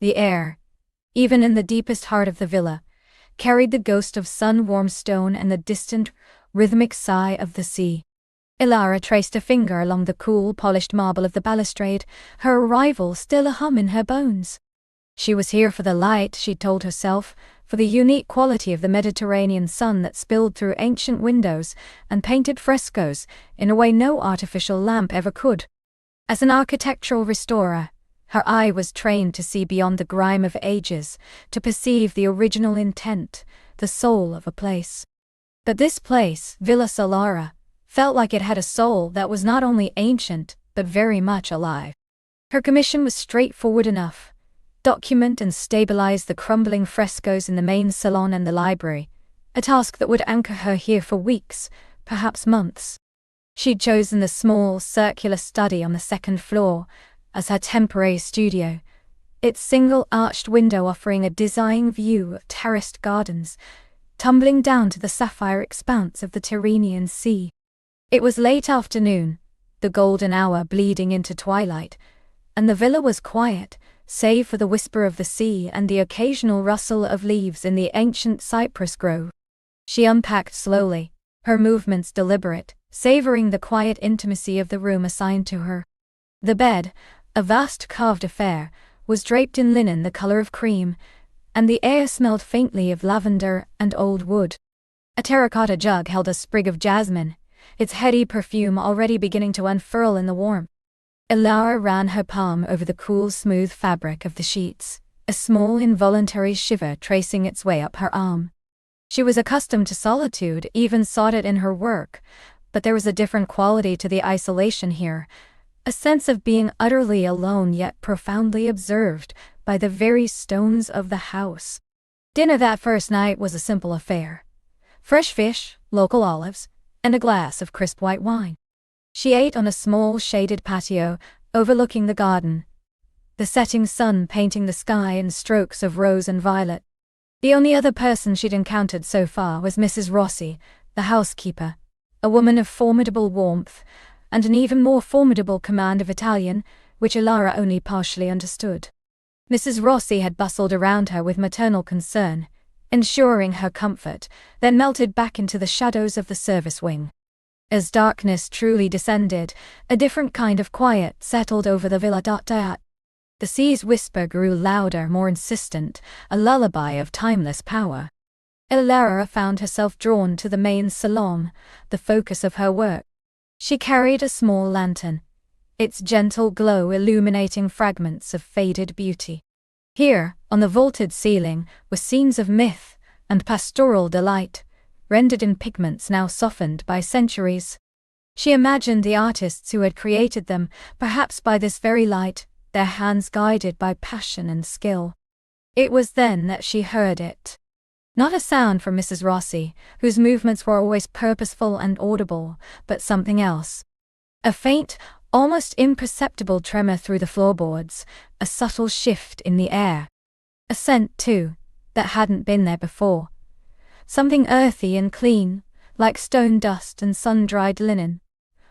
The air, even in the deepest heart of the villa, carried the ghost of sun-warmed stone and the distant, rhythmic sigh of the sea. Ilara traced a finger along the cool, polished marble of the balustrade, her arrival still a hum in her bones. She was here for the light, she told herself, for the unique quality of the Mediterranean sun that spilled through ancient windows and painted frescoes in a way no artificial lamp ever could. As an architectural restorer, her eye was trained to see beyond the grime of ages, to perceive the original intent, the soul of a place. But this place, Villa Solara, felt like it had a soul that was not only ancient, but very much alive. Her commission was straightforward enough: document and stabilize the crumbling frescoes in the main salon and the library, a task that would anchor her here for weeks, perhaps months. She'd chosen the small, circular study on the second floor as her temporary studio, its single arched window offering a dizzying view of terraced gardens, tumbling down to the sapphire expanse of the Tyrrhenian Sea. It was late afternoon, the golden hour bleeding into twilight, and the villa was quiet, save for the whisper of the sea and the occasional rustle of leaves in the ancient cypress grove. She unpacked slowly, her movements deliberate, savoring the quiet intimacy of the room assigned to her. The bed, a vast carved affair, was draped in linen the color of cream, and the air smelled faintly of lavender and old wood. A terracotta jug held a sprig of jasmine, its heady perfume already beginning to unfurl in the warmth. Ilara ran her palm over the cool, smooth fabric of the sheets, a small involuntary shiver tracing its way up her arm. She was accustomed to solitude, even sought it in her work, but there was a different quality to the isolation here, a sense of being utterly alone yet profoundly observed by the very stones of the house. Dinner that first night was a simple affair: fresh fish, local olives, and a glass of crisp white wine. She ate on a small shaded patio overlooking the garden, the setting sun painting the sky in strokes of rose and violet. The only other person she'd encountered so far was Mrs. Rossi, the housekeeper, a woman of formidable warmth, and an even more formidable command of Italian, which Ilara only partially understood. Mrs. Rossi had bustled around her with maternal concern, ensuring her comfort, then melted back into the shadows of the service wing. As darkness truly descended, a different kind of quiet settled over the villa. The sea's whisper grew louder, more insistent, a lullaby of timeless power. Ilara found herself drawn to the main salon, the focus of her work. She carried a small lantern, its gentle glow illuminating fragments of faded beauty. Here, on the vaulted ceiling, were scenes of myth and pastoral delight, rendered in pigments now softened by centuries. She imagined the artists who had created them, perhaps by this very light, their hands guided by passion and skill. It was then that she heard it. Not a sound from Mrs. Rossi, whose movements were always purposeful and audible, but something else. A faint, almost imperceptible tremor through the floorboards, a subtle shift in the air. A scent, too, that hadn't been there before. Something earthy and clean, like stone dust and sun-dried linen,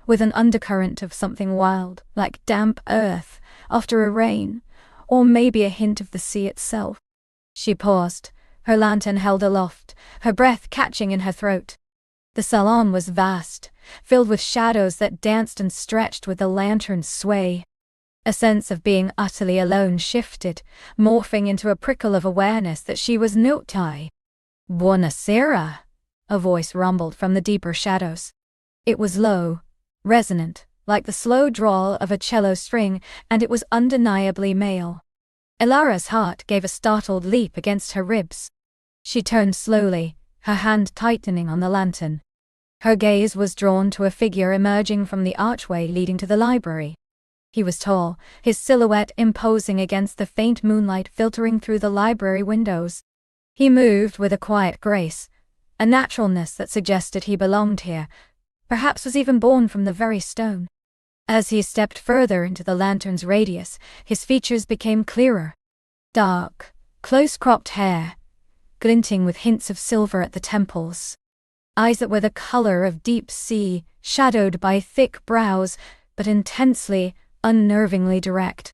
with an undercurrent of something wild, like damp earth after a rain, or maybe a hint of the sea itself. She paused, her lantern held aloft, her breath catching in her throat. The salon was vast, filled with shadows that danced and stretched with the lantern's sway. A sense of being utterly alone shifted, morphing into a prickle of awareness that she was not I. "Buonasera," a voice rumbled from the deeper shadows. It was low, resonant, like the slow drawl of a cello string, and it was undeniably male. Ilara's heart gave a startled leap against her ribs. She turned slowly, her hand tightening on the lantern. Her gaze was drawn to a figure emerging from the archway leading to the library. He was tall, his silhouette imposing against the faint moonlight filtering through the library windows. He moved with a quiet grace, a naturalness that suggested he belonged here, perhaps was even born from the very stone. As he stepped further into the lantern's radius, his features became clearer. Dark, close-cropped hair, glinting with hints of silver at the temples. Eyes that were the color of deep sea, shadowed by thick brows, but intensely, unnervingly direct.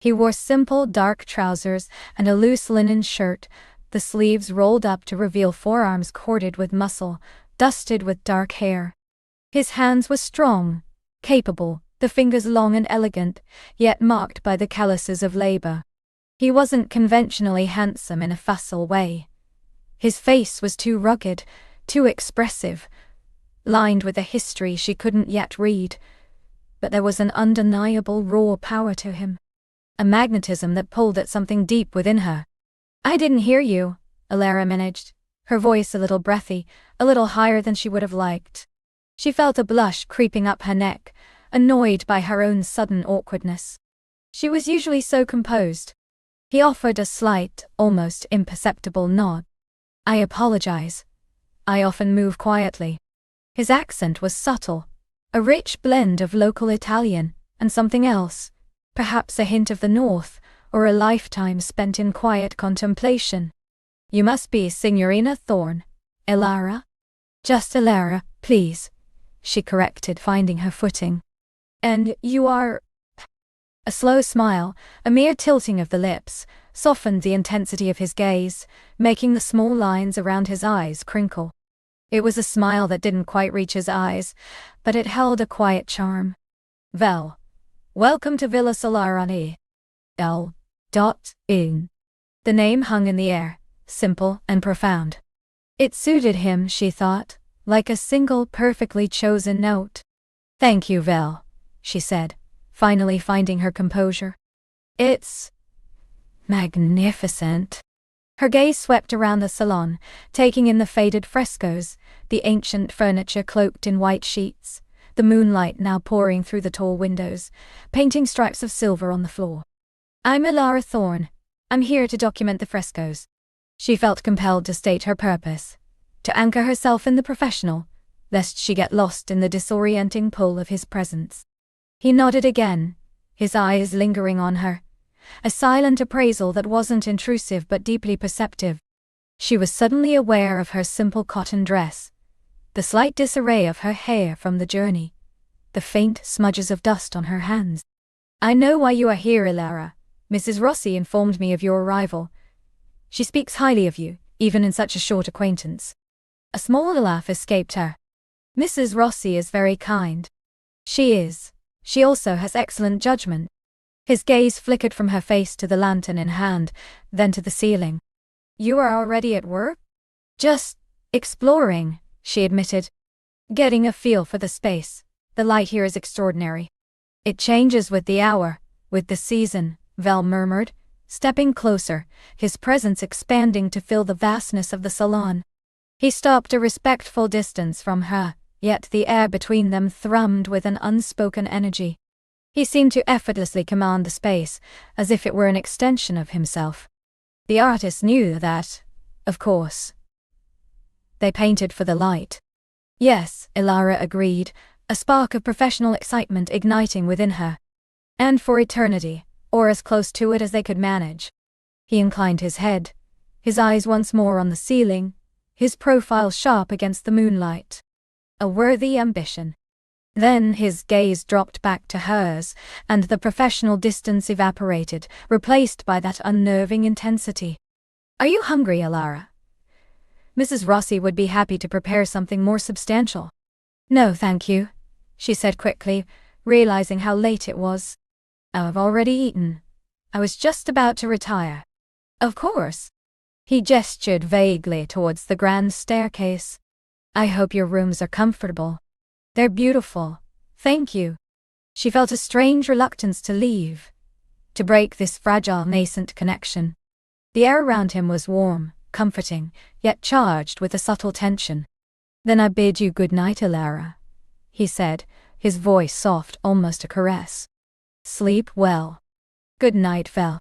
He wore simple dark trousers and a loose linen shirt, the sleeves rolled up to reveal forearms corded with muscle, dusted with dark hair. His hands were strong, capable, the fingers long and elegant, yet marked by the calluses of labor. He wasn't conventionally handsome in a facile way. His face was too rugged, too expressive, lined with a history she couldn't yet read, but there was an undeniable raw power to him, a magnetism that pulled at something deep within her. "I didn't hear you," Alara managed, her voice a little breathy, a little higher than she would have liked. She felt a blush creeping up her neck, annoyed by her own sudden awkwardness. She was usually so composed. He offered a slight, almost imperceptible nod. "I apologize. I often move quietly." His accent was subtle, a rich blend of local Italian and something else, perhaps a hint of the North, or a lifetime spent in quiet contemplation. "You must be Signorina Thorne, Elara?" "Just Elara, please," she corrected, finding her footing. "And you are—" A slow smile, a mere tilting of the lips, softened the intensity of his gaze, making the small lines around his eyes crinkle. It was a smile that didn't quite reach his eyes, but it held a quiet charm. "Vel, welcome to Villa Solarani. L.in." The name hung in the air, simple and profound. It suited him, she thought, like a single perfectly chosen note. "Thank you, Vel," she said, finally finding her composure. "It's magnificent." Her gaze swept around the salon, taking in the faded frescoes, the ancient furniture cloaked in white sheets, the moonlight now pouring through the tall windows, painting stripes of silver on the floor. "I'm Elara Thorne. I'm here to document the frescoes." She felt compelled to state her purpose, to anchor herself in the professional, lest she get lost in the disorienting pull of his presence. He nodded again, his eyes lingering on her, a silent appraisal that wasn't intrusive but deeply perceptive. She was suddenly aware of her simple cotton dress, the slight disarray of her hair from the journey, the faint smudges of dust on her hands. "I know why you are here, Elara. Mrs. Rossi informed me of your arrival. She speaks highly of you, even in such a short acquaintance." A small laugh escaped her. "Mrs. Rossi is very kind." "She is. She also has excellent judgment." His gaze flickered from her face to the lantern in hand, then to the ceiling. "You are already at work?" "Just exploring," she admitted. "Getting a feel for the space. The light here is extraordinary." "It changes with the hour, with the season," Vel murmured, stepping closer, his presence expanding to fill the vastness of the salon. He stopped a respectful distance from her, yet the air between them thrummed with an unspoken energy. He seemed to effortlessly command the space, as if it were an extension of himself. The artist knew that, of course. They painted for the light. "Yes," Elara agreed, a spark of professional excitement igniting within her. "And for eternity, or as close to it as they could manage." He inclined his head, his eyes once more on the ceiling, his profile sharp against the moonlight. A worthy ambition. Then his gaze dropped back to hers, and the professional distance evaporated, replaced by that unnerving intensity. "Are you hungry, Elara? Mrs. Rossi would be happy to prepare something more substantial." "No, thank you," she said quickly, realizing how late it was. "I've already eaten. I was just about to retire." "Of course." He gestured vaguely towards the grand staircase. "I hope your rooms are comfortable." "They're beautiful, thank you." She felt a strange reluctance to leave, to break this fragile nascent connection. The air around him was warm, comforting, yet charged with a subtle tension. "Then I bid you good night, Elara," he said, his voice soft, almost a caress. "Sleep well." "Good night, Vel."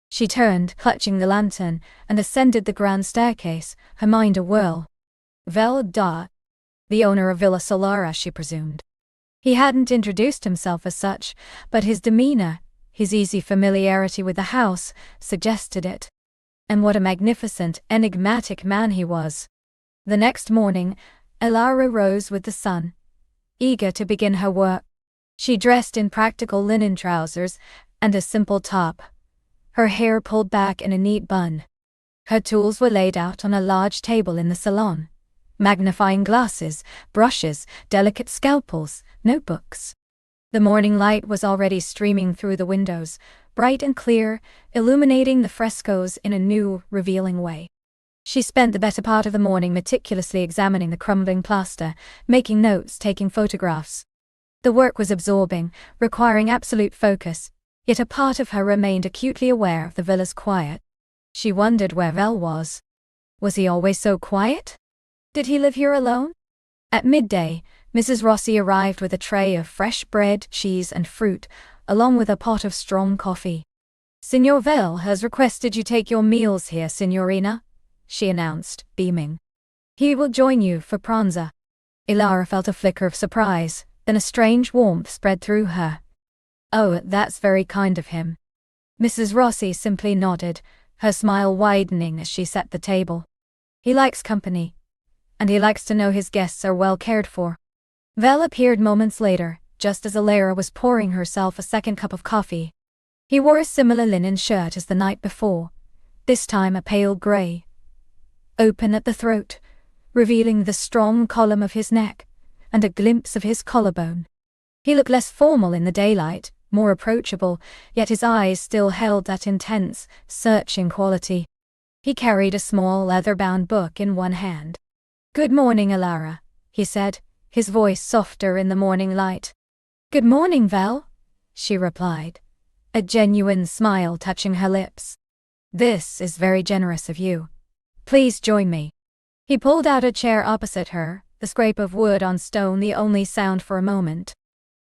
She turned, clutching the lantern, and ascended the grand staircase, her mind awhirl. Vel da. The owner of Villa Solara, she presumed. He hadn't introduced himself as such, but his demeanor, his easy familiarity with the house, suggested it. And what a magnificent, enigmatic man he was. The next morning, Elara rose with the sun, eager to begin her work. She dressed in practical linen trousers and a simple top. Her hair pulled back in a neat bun. Her tools were laid out on a large table in the salon. Magnifying glasses, brushes, delicate scalpels, notebooks. The morning light was already streaming through the windows, bright and clear, illuminating the frescoes in a new, revealing way. She spent the better part of the morning meticulously examining the crumbling plaster, making notes, taking photographs. The work was absorbing, requiring absolute focus, yet a part of her remained acutely aware of the villa's quiet. She wondered where Vel was. Was he always so quiet? Did he live here alone? At midday, Mrs. Rossi arrived with a tray of fresh bread, cheese, and fruit, along with a pot of strong coffee. "Signor Vel has requested you take your meals here, Signorina," she announced, beaming. "He will join you for pranza." Ilara felt a flicker of surprise, then a strange warmth spread through her. "Oh, that's very kind of him." Mrs. Rossi simply nodded, her smile widening as she set the table. "He likes company, and he likes to know his guests are well cared for." Vel appeared moments later, just as Ilara was pouring herself a second cup of coffee. He wore a similar linen shirt as the night before, this time a pale gray, open at the throat, revealing the strong column of his neck, and a glimpse of his collarbone. He looked less formal in the daylight, more approachable, yet his eyes still held that intense, searching quality. He carried a small leather-bound book in one hand. "Good morning, Ilara," he said, his voice softer in the morning light. "Good morning, Vel," she replied, a genuine smile touching her lips. "This is very generous of you. Please join me." He pulled out a chair opposite her, the scrape of wood on stone the only sound for a moment.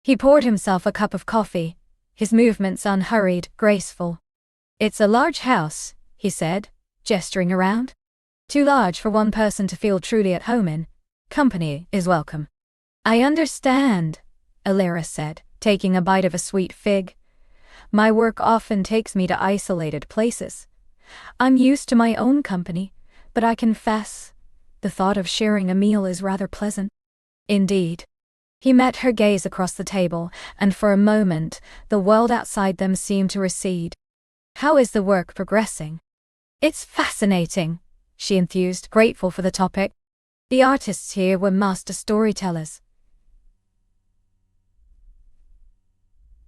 He poured himself a cup of coffee, his movements unhurried, graceful. "It's a large house," he said, gesturing around. "Too large for one person to feel truly at home in. Company is welcome." "I understand," Ilara said, taking a bite of a sweet fig. "My work often takes me to isolated places. I'm used to my own company, but I confess, the thought of sharing a meal is rather pleasant." "Indeed." He met her gaze across the table, and for a moment, the world outside them seemed to recede. "How is the work progressing?" "It's fascinating," she enthused, grateful for the topic. "The artists here were master storytellers.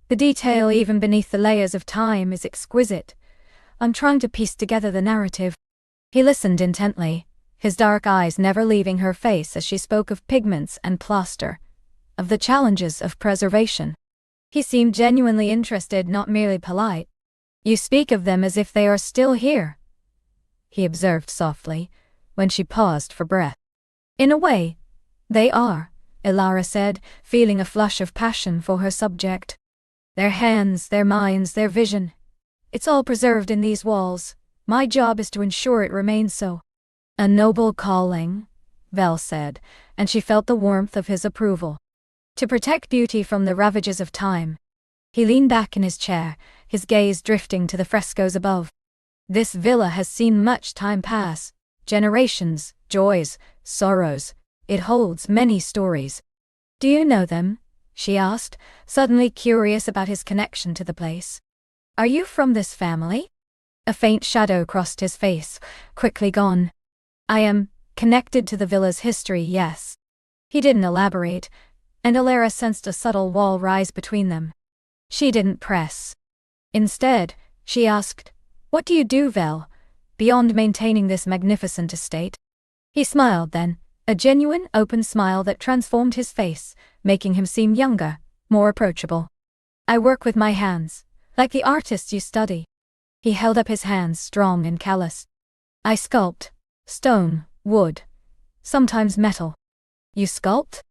The detail even beneath the layers of time is exquisite. I'm trying to piece together the narrative." He listened intently, his dark eyes never leaving her face as she spoke of pigments and plaster, of the challenges of preservation. He seemed genuinely interested, not merely polite. "You speak of them as if they are still here," he observed softly, when she paused for breath. "In a way, they are," Ilara said, feeling a flush of passion for her subject. "Their hands, their minds, their vision. It's all preserved in these walls. My job is to ensure it remains so." "A noble calling," Vel said, and she felt the warmth of his approval. "To protect beauty from the ravages of time." He leaned back in his chair, his gaze drifting to the frescoes above. "This villa has seen much time pass, generations, joys, sorrows. It holds many stories." "Do you know them?" she asked, suddenly curious about his connection to the place. "Are you from this family?" A faint shadow crossed his face, quickly gone. "I am connected to the villa's history, yes." He didn't elaborate, and Ilara sensed a subtle wall rise between them. She didn't press. Instead, she asked, "What do you do, Vel, beyond maintaining this magnificent estate?" He smiled then, a genuine, open smile that transformed his face, making him seem younger, more approachable. "I work with my hands, like the artists you study." He held up his hands, strong and callous. "I sculpt, stone, wood, sometimes metal." "You sculpt?"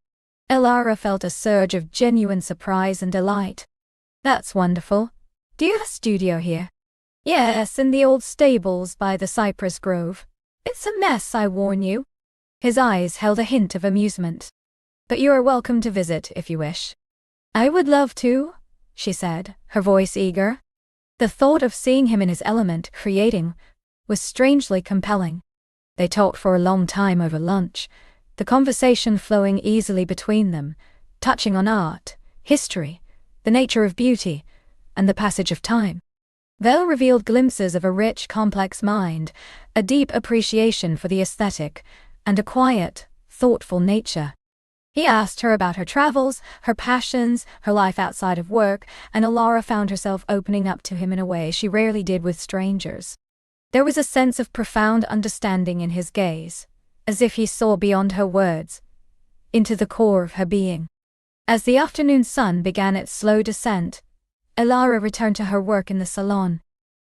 Ilara felt a surge of genuine surprise and delight. "That's wonderful. Do you have a studio here?" "Yes, in the old stables by the cypress grove. It's a mess, I warn you." His eyes held a hint of amusement. "But you are welcome to visit if you wish." "I would love to," she said, her voice eager. The thought of seeing him in his element, creating, was strangely compelling. They talked for a long time over lunch, the conversation flowing easily between them, touching on art, history, the nature of beauty, and the passage of time. Vel revealed glimpses of a rich, complex mind, a deep appreciation for the aesthetic, and a quiet, thoughtful nature. He asked her about her travels, her passions, her life outside of work, and Alara found herself opening up to him in a way she rarely did with strangers. There was a sense of profound understanding in his gaze, as if he saw beyond her words, into the core of her being. As the afternoon sun began its slow descent, Alara returned to her work in the salon.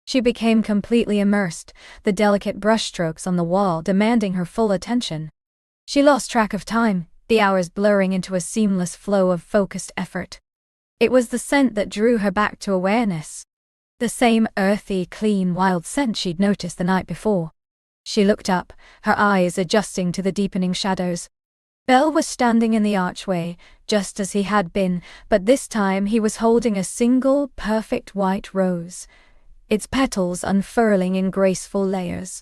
She became completely immersed, the delicate brushstrokes on the wall demanding her full attention. She lost track of time, the hours blurring into a seamless flow of focused effort. It was the scent that drew her back to awareness. The same earthy, clean, wild scent she'd noticed the night before. She looked up, her eyes adjusting to the deepening shadows. Bell was standing in the archway, just as he had been, but this time he was holding a single, perfect white rose, its petals unfurling in graceful layers.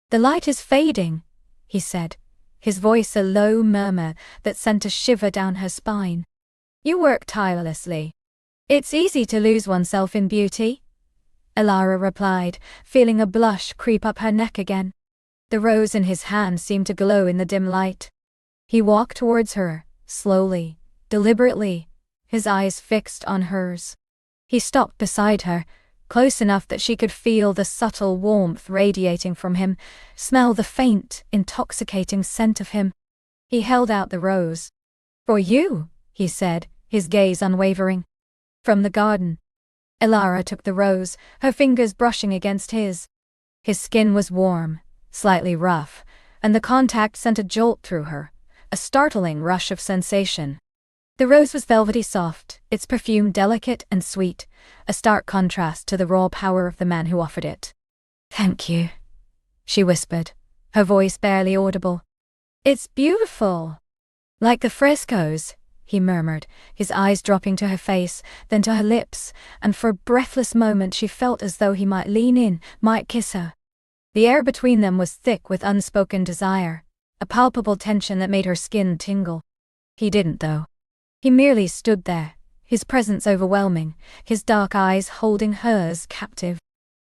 "The light is fading," he said, his voice a low murmur that sent a shiver down her spine. "You work tirelessly. It's easy to lose oneself in beauty," Alara replied, feeling a blush creep up her neck again. The rose in his hand seemed to glow in the dim light. He walked towards her, slowly, deliberately, his eyes fixed on hers. He stopped beside her, close enough that she could feel the subtle warmth radiating from him, smell the faint, intoxicating scent of him. He held out the rose. "For you," he said, his gaze unwavering. "From the garden." Alara took the rose, her fingers brushing against his. His skin was warm, slightly rough, and the contact sent a jolt through her, a startling rush of sensation. The rose was velvety soft, its perfume delicate and sweet, a stark contrast to the raw power of the man who offered it. "Thank you," she whispered, her voice barely audible. "It's beautiful." "Like the frescoes," he murmured, his eyes dropping to her face, then to her lips, and for a breathless moment she felt as though he might lean in, might kiss her. The air between them was thick with unspoken desire, a palpable tension that made her skin tingle. He didn't, though. He merely stood there, his presence overwhelming, his dark eyes holding hers captive.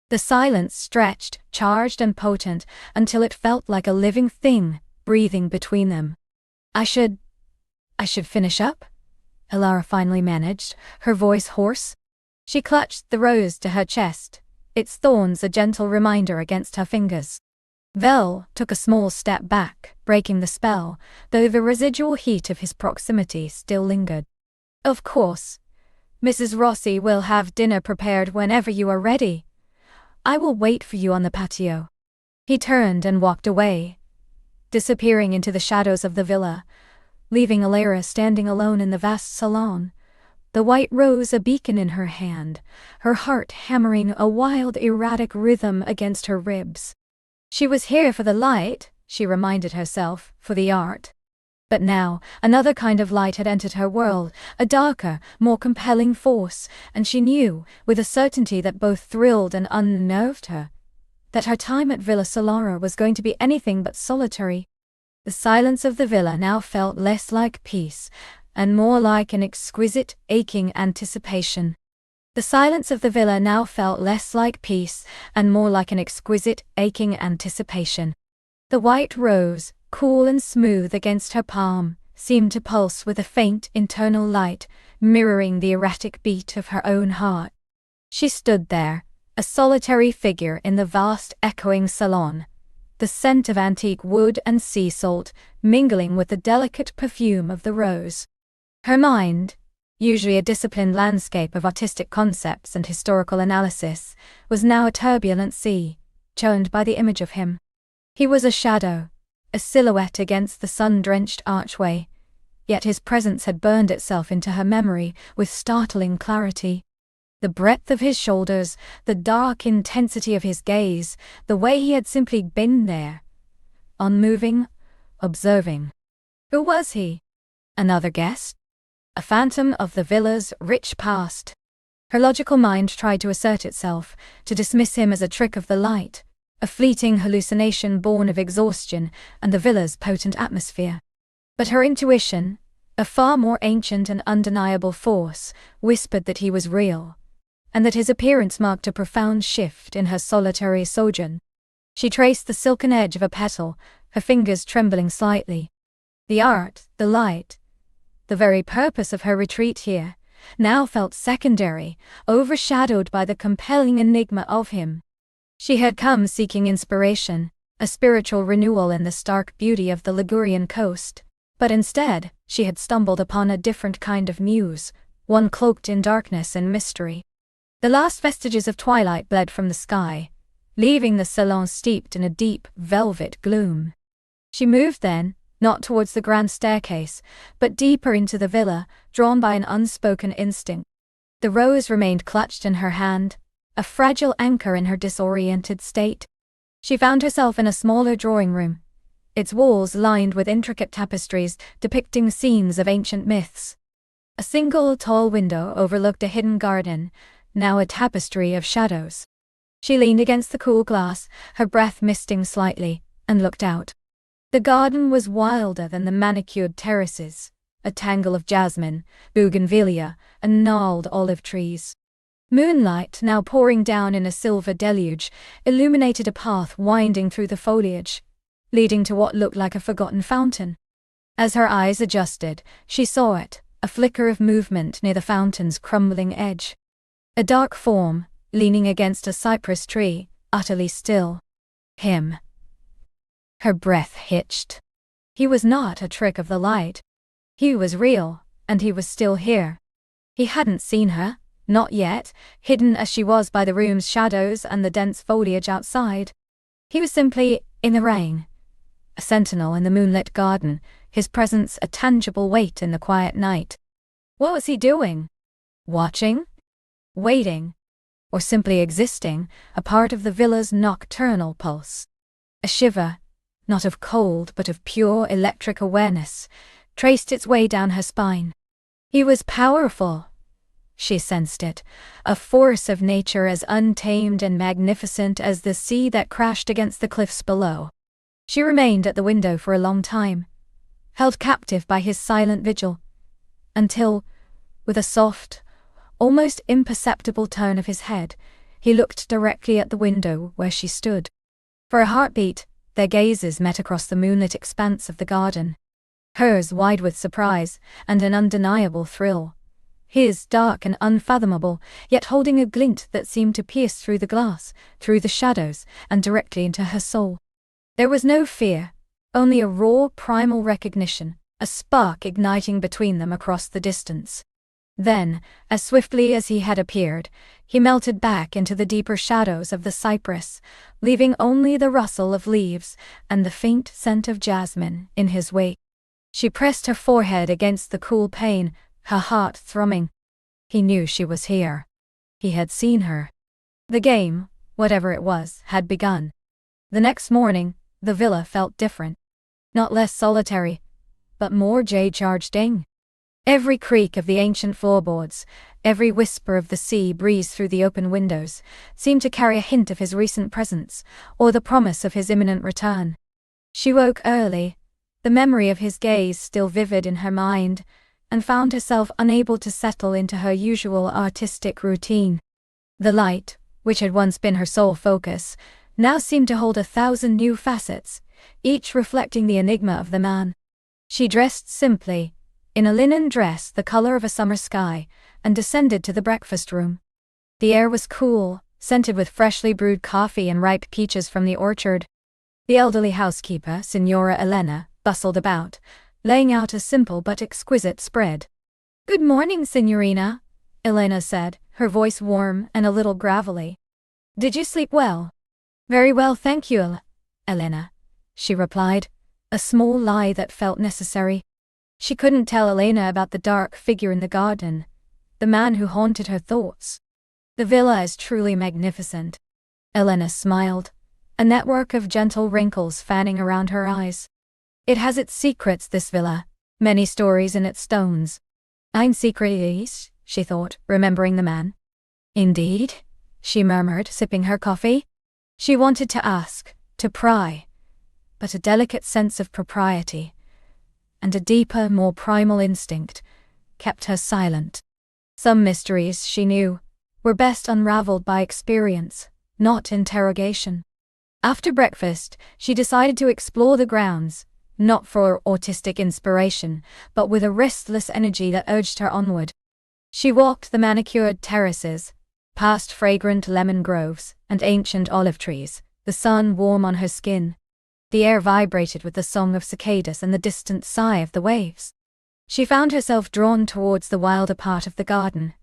The silence stretched, charged and potent, until it felt like a living thing, breathing between them. I should finish up?" Alara finally managed, her voice hoarse. She clutched the rose to her chest, its thorns a gentle reminder against her fingers. Vel took a small step back, breaking the spell, though the residual heat of his proximity still lingered. "Of course. Mrs. Rossi will have dinner prepared whenever you are ready. I will wait for you on the patio." He turned and walked away, disappearing into the shadows of the villa, leaving Alara standing alone in the vast salon, the white rose a beacon in her hand, her heart hammering a wild, erratic rhythm against her ribs. She was here for the light, she reminded herself, for the art. But now, another kind of light had entered her world, a darker, more compelling force, and she knew, with a certainty that both thrilled and unnerved her, that her time at Villa Solara was going to be anything but solitary. The silence of the villa now felt less like peace, and more like an exquisite, aching anticipation. The silence of the villa now felt less like peace, and more like an exquisite, aching anticipation. The white rose, cool and smooth against her palm, seemed to pulse with a faint internal light, mirroring the erratic beat of her own heart. She stood there, a solitary figure in the vast, echoing salon, the scent of antique wood and sea salt mingling with the delicate perfume of the rose. Her mind, usually a disciplined landscape of artistic concepts and historical analysis, was now a turbulent sea, churned by the image of him. He was a shadow, a silhouette against the sun-drenched archway, yet his presence had burned itself into her memory with startling clarity. The breadth of his shoulders, the dark intensity of his gaze, the way he had simply been there, unmoving, observing. Who was he? Another guest? A phantom of the villa's rich past? Her logical mind tried to assert itself, to dismiss him as a trick of the light, a fleeting hallucination born of exhaustion and the villa's potent atmosphere. But her intuition, a far more ancient and undeniable force, whispered that he was real, and that his appearance marked a profound shift in her solitary sojourn. She traced the silken edge of a petal, her fingers trembling slightly. The art, the light, the very purpose of her retreat here, now felt secondary, overshadowed by the compelling enigma of him. She had come seeking inspiration, a spiritual renewal in the stark beauty of the Ligurian coast, but instead, she had stumbled upon a different kind of muse, one cloaked in darkness and mystery. The last vestiges of twilight bled from the sky, leaving the salon steeped in a deep, velvet gloom. She moved then, not towards the grand staircase, but deeper into the villa, drawn by an unspoken instinct. The rose remained clutched in her hand, a fragile anchor in her disoriented state. She found herself in a smaller drawing room, its walls lined with intricate tapestries depicting scenes of ancient myths. A single tall window overlooked a hidden garden, now a tapestry of shadows. She leaned against the cool glass, her breath misting slightly, and looked out. The garden was wilder than the manicured terraces, a tangle of jasmine, bougainvillea, and gnarled olive trees. Moonlight, now pouring down in a silver deluge, illuminated a path winding through the foliage, leading to what looked like a forgotten fountain. As her eyes adjusted, she saw it, a flicker of movement near the fountain's crumbling edge. A dark form, leaning against a cypress tree, utterly still. Him. Her breath hitched. He was not a trick of the light. He was real, and he was still here. He hadn't seen her, not yet, hidden as she was by the room's shadows and the dense foliage outside. He was simply in the rain. A sentinel in the moonlit garden, his presence a tangible weight in the quiet night. What was he doing? Watching? Waiting? Or simply existing, a part of the villa's nocturnal pulse? A shiver, not of cold but of pure electric awareness, traced its way down her spine. He was powerful. She sensed it, a force of nature as untamed and magnificent as the sea that crashed against the cliffs below. She remained at the window for a long time, held captive by his silent vigil, until, with a soft, almost imperceptible turn of his head, he looked directly at the window where she stood. For a heartbeat, their gazes met across the moonlit expanse of the garden. Hers wide with surprise and an undeniable thrill. His dark and unfathomable, yet holding a glint that seemed to pierce through the glass, through the shadows, and directly into her soul. There was no fear, only a raw, primal recognition, a spark igniting between them across the distance. Then, as swiftly as he had appeared, he melted back into the deeper shadows of the cypress, leaving only the rustle of leaves and the faint scent of jasmine in his wake. She pressed her forehead against the cool pane, her heart thrumming. He knew she was here. He had seen her. The game, whatever it was, had begun. The next morning, the villa felt different. Not less solitary, but more jade-charged. Every creak of the ancient floorboards, every whisper of the sea breeze through the open windows, seemed to carry a hint of his recent presence, or the promise of his imminent return. She woke early, the memory of his gaze still vivid in her mind, and found herself unable to settle into her usual artistic routine. The light, which had once been her sole focus, now seemed to hold 1,000 new facets, each reflecting the enigma of the man. She dressed simply, in a linen dress the color of a summer sky, and descended to the breakfast room. The air was cool, scented with freshly brewed coffee and ripe peaches from the orchard. The elderly housekeeper, Signora Elena, bustled about, laying out a simple but exquisite spread. "Good morning, Signorina," Elena said, her voice warm and a little gravelly. "Did you sleep well?" "Very well, thank you, Elena," she replied, a small lie that felt necessary. She couldn't tell Elena about the dark figure in the garden, the man who haunted her thoughts. "The villa is truly magnificent." Elena smiled, a network of gentle wrinkles fanning around her eyes. "It has its secrets, this villa, many stories in its stones." "Ein secret," she thought, remembering the man. "Indeed?" she murmured, sipping her coffee. She wanted to ask, to pry, but a delicate sense of propriety, and a deeper, more primal instinct, kept her silent. Some mysteries, she knew, were best unraveled by experience, not interrogation. After breakfast, she decided to explore the grounds, not for artistic inspiration, but with a restless energy that urged her onward. She walked the manicured terraces, past fragrant lemon groves and ancient olive trees, the sun warm on her skin. The air vibrated with the song of cicadas and the distant sigh of the waves. She found herself drawn towards the wilder part of the garden,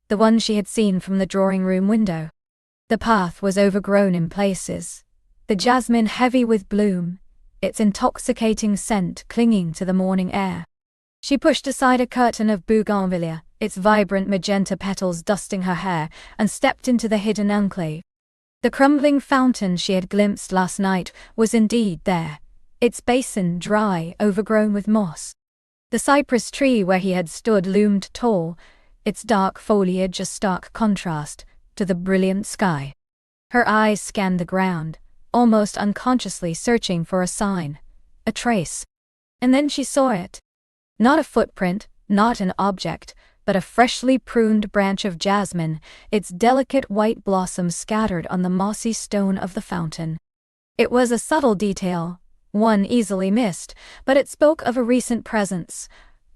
the one she had seen from the drawing-room window. The path was overgrown in places, the jasmine heavy with bloom, its intoxicating scent clinging to the morning air. She pushed aside a curtain of bougainvillea, its vibrant magenta petals dusting her hair, and stepped into the hidden enclave. The crumbling fountain she had glimpsed last night was indeed there, its basin dry, overgrown with moss. The cypress tree where he had stood loomed tall, its dark foliage a stark contrast to the brilliant sky. Her eyes scanned the ground, almost unconsciously searching for a sign, a trace. And then she saw it. Not a footprint, not an object, but a freshly pruned branch of jasmine, its delicate white blossoms scattered on the mossy stone of the fountain. It was a subtle detail, one easily missed, but it spoke of a recent presence,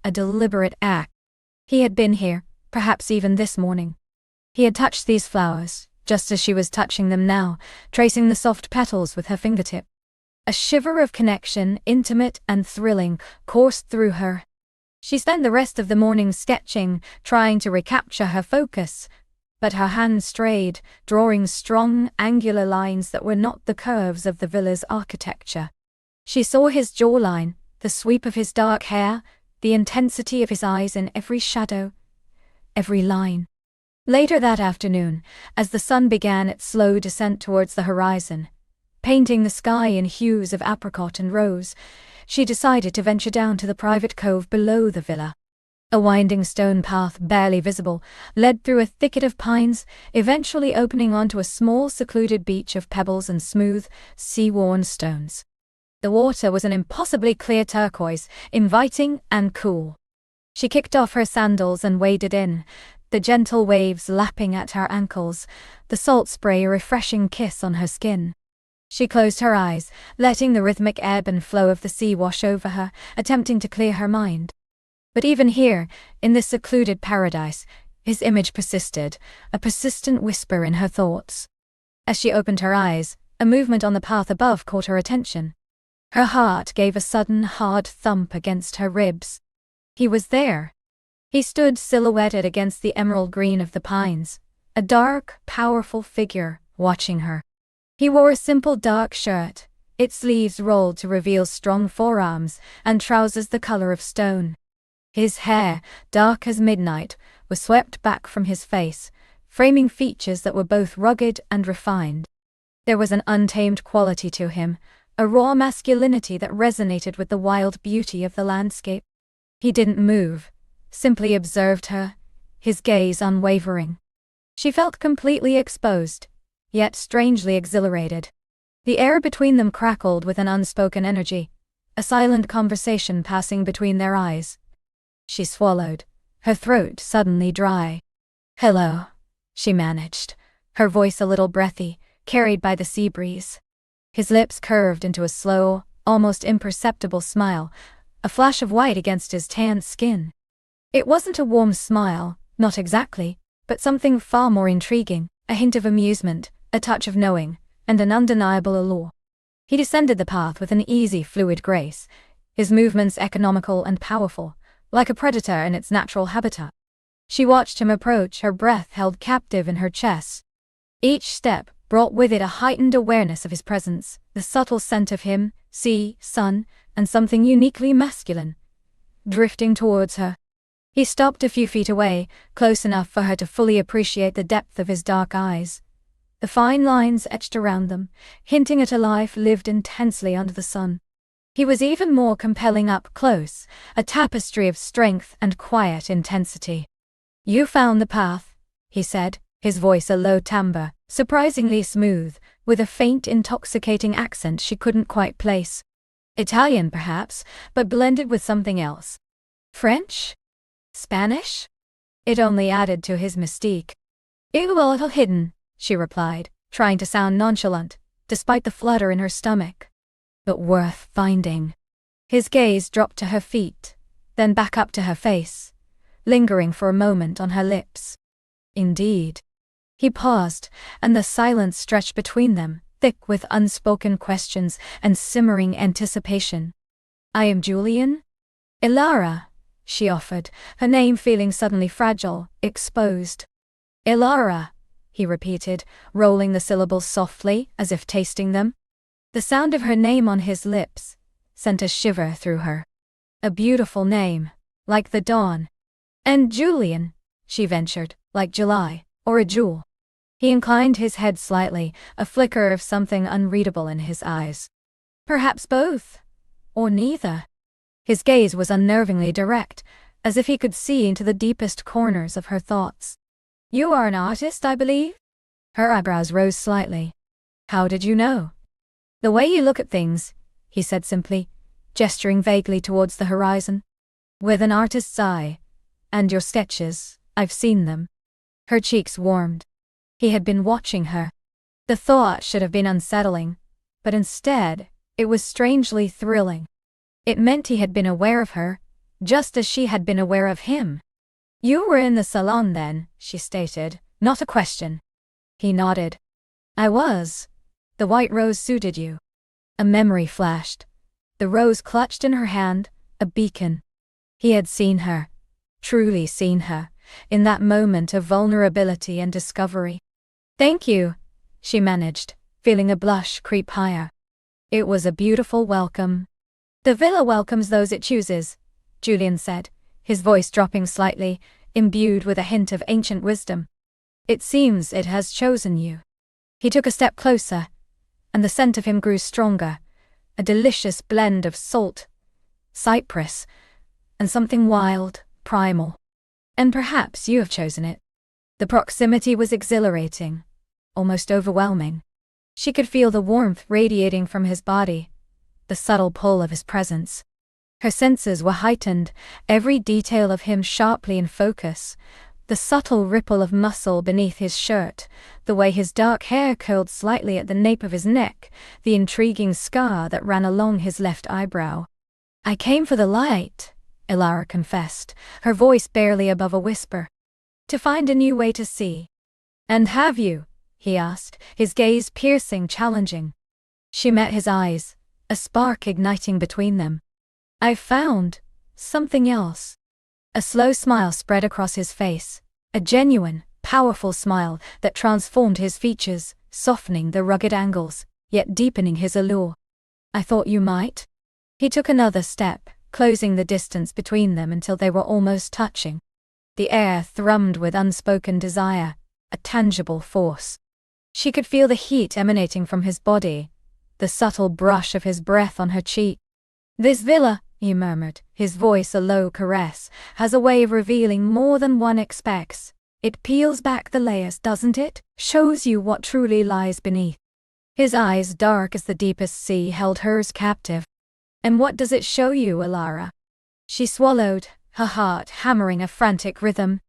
a deliberate act. He had been here, perhaps even this morning. He had touched these flowers, just as she was touching them now, tracing the soft petals with her fingertip. A shiver of connection, intimate and thrilling, coursed through her. She spent the rest of the morning sketching, trying to recapture her focus, but her hand strayed, drawing strong, angular lines that were not the curves of the villa's architecture. She saw his jawline, the sweep of his dark hair, the intensity of his eyes in every shadow, every line. Later that afternoon, as the sun began its slow descent towards the horizon, painting the sky in hues of apricot and rose, she decided to venture down to the private cove below the villa. A winding stone path, barely visible, led through a thicket of pines, eventually opening onto a small secluded beach of pebbles and smooth, sea-worn stones. The water was an impossibly clear turquoise, inviting and cool. She kicked off her sandals and waded in, the gentle waves lapping at her ankles, the salt spray a refreshing kiss on her skin. She closed her eyes, letting the rhythmic ebb and flow of the sea wash over her, attempting to clear her mind. But even here, in this secluded paradise, his image persisted, a persistent whisper in her thoughts. As she opened her eyes, a movement on the path above caught her attention. Her heart gave a sudden hard thump against her ribs. He was there. He stood silhouetted against the emerald green of the pines, a dark, powerful figure, watching her. He wore a simple dark shirt, its sleeves rolled to reveal strong forearms, and trousers the color of stone. His hair, dark as midnight, was swept back from his face, framing features that were both rugged and refined. There was an untamed quality to him, a raw masculinity that resonated with the wild beauty of the landscape. He didn't move, simply observed her, his gaze unwavering. She felt completely exposed, yet strangely exhilarated. The air between them crackled with an unspoken energy, a silent conversation passing between their eyes. She swallowed, her throat suddenly dry. "Hello," she managed, her voice a little breathy, carried by the sea breeze. His lips curved into a slow, almost imperceptible smile, a flash of white against his tanned skin. It wasn't a warm smile, not exactly, but something far more intriguing, a hint of amusement, a touch of knowing, and an undeniable allure. He descended the path with an easy, fluid grace, his movements economical and powerful, like a predator in its natural habitat. She watched him approach, her breath held captive in her chest. Each step brought with it a heightened awareness of his presence, the subtle scent of him, sea, sun, and something uniquely masculine, drifting towards her. He stopped a few feet away, close enough for her to fully appreciate the depth of his dark eyes. The fine lines etched around them, hinting at a life lived intensely under the sun. He was even more compelling up close, a tapestry of strength and quiet intensity. "You found the path," he said, his voice a low timbre, surprisingly smooth, with a faint intoxicating accent she couldn't quite place. Italian perhaps, but blended with something else. French? Spanish? It only added to his mystique. "It was a little hidden," she replied, trying to sound nonchalant, despite the flutter in her stomach. "But worth finding." His gaze dropped to her feet, then back up to her face, lingering for a moment on her lips. "Indeed." He paused, and the silence stretched between them, thick with unspoken questions and simmering anticipation. "I am Julian?" "Ilara," she offered, her name feeling suddenly fragile, exposed. "Ilara," he repeated, rolling the syllables softly, as if tasting them. The sound of her name on his lips sent a shiver through her. A beautiful name, like the dawn. "And Julian," she ventured, "like July, or a jewel." He inclined his head slightly, a flicker of something unreadable in his eyes. "Perhaps both. Or neither." His gaze was unnervingly direct, as if he could see into the deepest corners of her thoughts. "You are an artist, I believe?" Her eyebrows rose slightly. "How did you know?" "The way you look at things," he said simply, gesturing vaguely towards the horizon. "With an artist's eye. And your sketches, I've seen them." Her cheeks warmed. He had been watching her. The thought should have been unsettling, but instead, it was strangely thrilling. It meant he had been aware of her, just as she had been aware of him. "You were in the salon then," she stated, not a question. He nodded. "I was. The white rose suited you." A memory flashed. The rose clutched in her hand, a beacon. He had seen her, truly seen her, in that moment of vulnerability and discovery. "Thank you," she managed, feeling a blush creep higher. "It was a beautiful welcome." "The villa welcomes those it chooses," Julian said, his voice dropping slightly, imbued with a hint of ancient wisdom. "It seems it has chosen you." He took a step closer, and the scent of him grew stronger, a delicious blend of salt, cypress, and something wild, primal. "And perhaps you have chosen it." The proximity was exhilarating, almost overwhelming. She could feel the warmth radiating from his body, the subtle pull of his presence. Her senses were heightened, every detail of him sharply in focus, the subtle ripple of muscle beneath his shirt, the way his dark hair curled slightly at the nape of his neck, the intriguing scar that ran along his left eyebrow. "I came for the light," Ilara confessed, her voice barely above a whisper. "To find a new way to see." "And have you?" he asked, his gaze piercing, challenging. She met his eyes, a spark igniting between them. "I've found something else." A slow smile spread across his face, a genuine, powerful smile that transformed his features, softening the rugged angles, yet deepening his allure. "I thought you might." He took another step, closing the distance between them until they were almost touching. The air thrummed with unspoken desire, a tangible force. She could feel the heat emanating from his body, the subtle brush of his breath on her cheek. "This villa," he murmured, his voice a low caress, "has a way of revealing more than one expects. It peels back the layers, doesn't it? Shows you what truly lies beneath." His eyes, dark as the deepest sea, held hers captive. "And what does it show you, Ilara?" She swallowed, her heart hammering a frantic rhythm.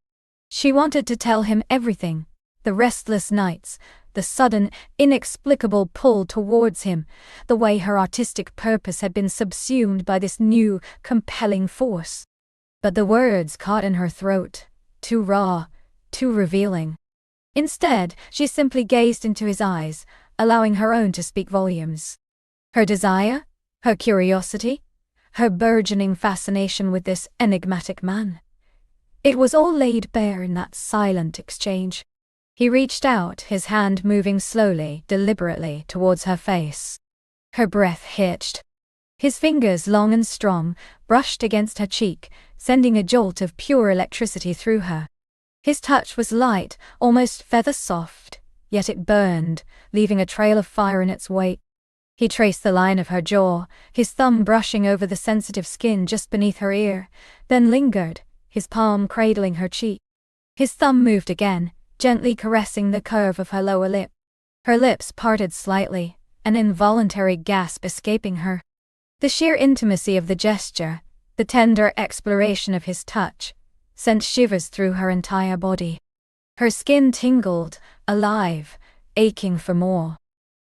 She wanted to tell him everything, the restless nights, the sudden, inexplicable pull towards him, the way her artistic purpose had been subsumed by this new, compelling force. But the words caught in her throat, too raw, too revealing. Instead, she simply gazed into his eyes, allowing her own to speak volumes. Her desire, her curiosity, her burgeoning fascination with this enigmatic man. It was all laid bare in that silent exchange. He reached out, his hand moving slowly, deliberately, towards her face. Her breath hitched. His fingers, long and strong, brushed against her cheek, sending a jolt of pure electricity through her. His touch was light, almost feather-soft, yet it burned, leaving a trail of fire in its wake. He traced the line of her jaw, his thumb brushing over the sensitive skin just beneath her ear, then lingered, his palm cradling her cheek. His thumb moved again, gently caressing the curve of her lower lip. Her lips parted slightly, an involuntary gasp escaping her. The sheer intimacy of the gesture, the tender exploration of his touch, sent shivers through her entire body. Her skin tingled, alive, aching for more.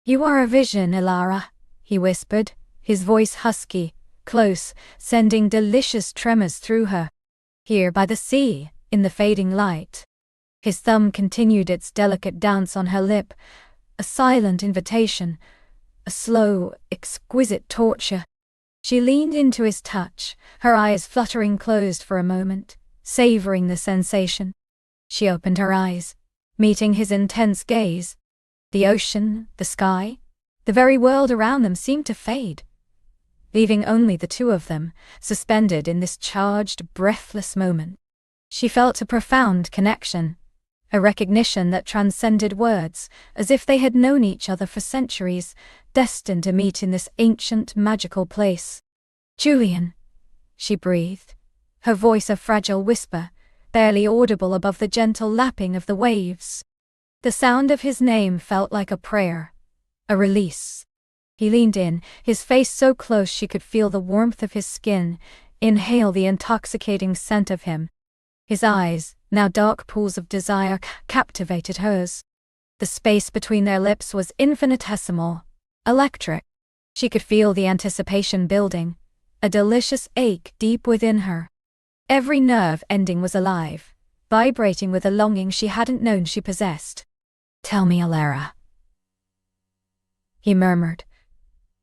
"You are a vision, Ilara," he whispered, his voice husky, close, sending delicious tremors through her. "Here by the sea, in the fading light." His thumb continued its delicate dance on her lip, a silent invitation, a slow, exquisite torture. She leaned into his touch, her eyes fluttering closed for a moment, savoring the sensation. She opened her eyes, meeting his intense gaze. The ocean, the sky, the very world around them seemed to fade, leaving only the two of them, suspended in this charged, breathless moment. She felt a profound connection, a recognition that transcended words, as if they had known each other for centuries, destined to meet in this ancient, magical place. "Julian," she breathed, her voice a fragile whisper, barely audible above the gentle lapping of the waves. The sound of his name felt like a prayer, a release. He leaned in, his face so close she could feel the warmth of his skin, inhale the intoxicating scent of him. His eyes, now dark pools of desire, captivated hers. The space between their lips was infinitesimal, electric. She could feel the anticipation building, a delicious ache deep within her. Every nerve ending was alive, vibrating with a longing she hadn't known she possessed. "Tell me, Ilara," he murmured,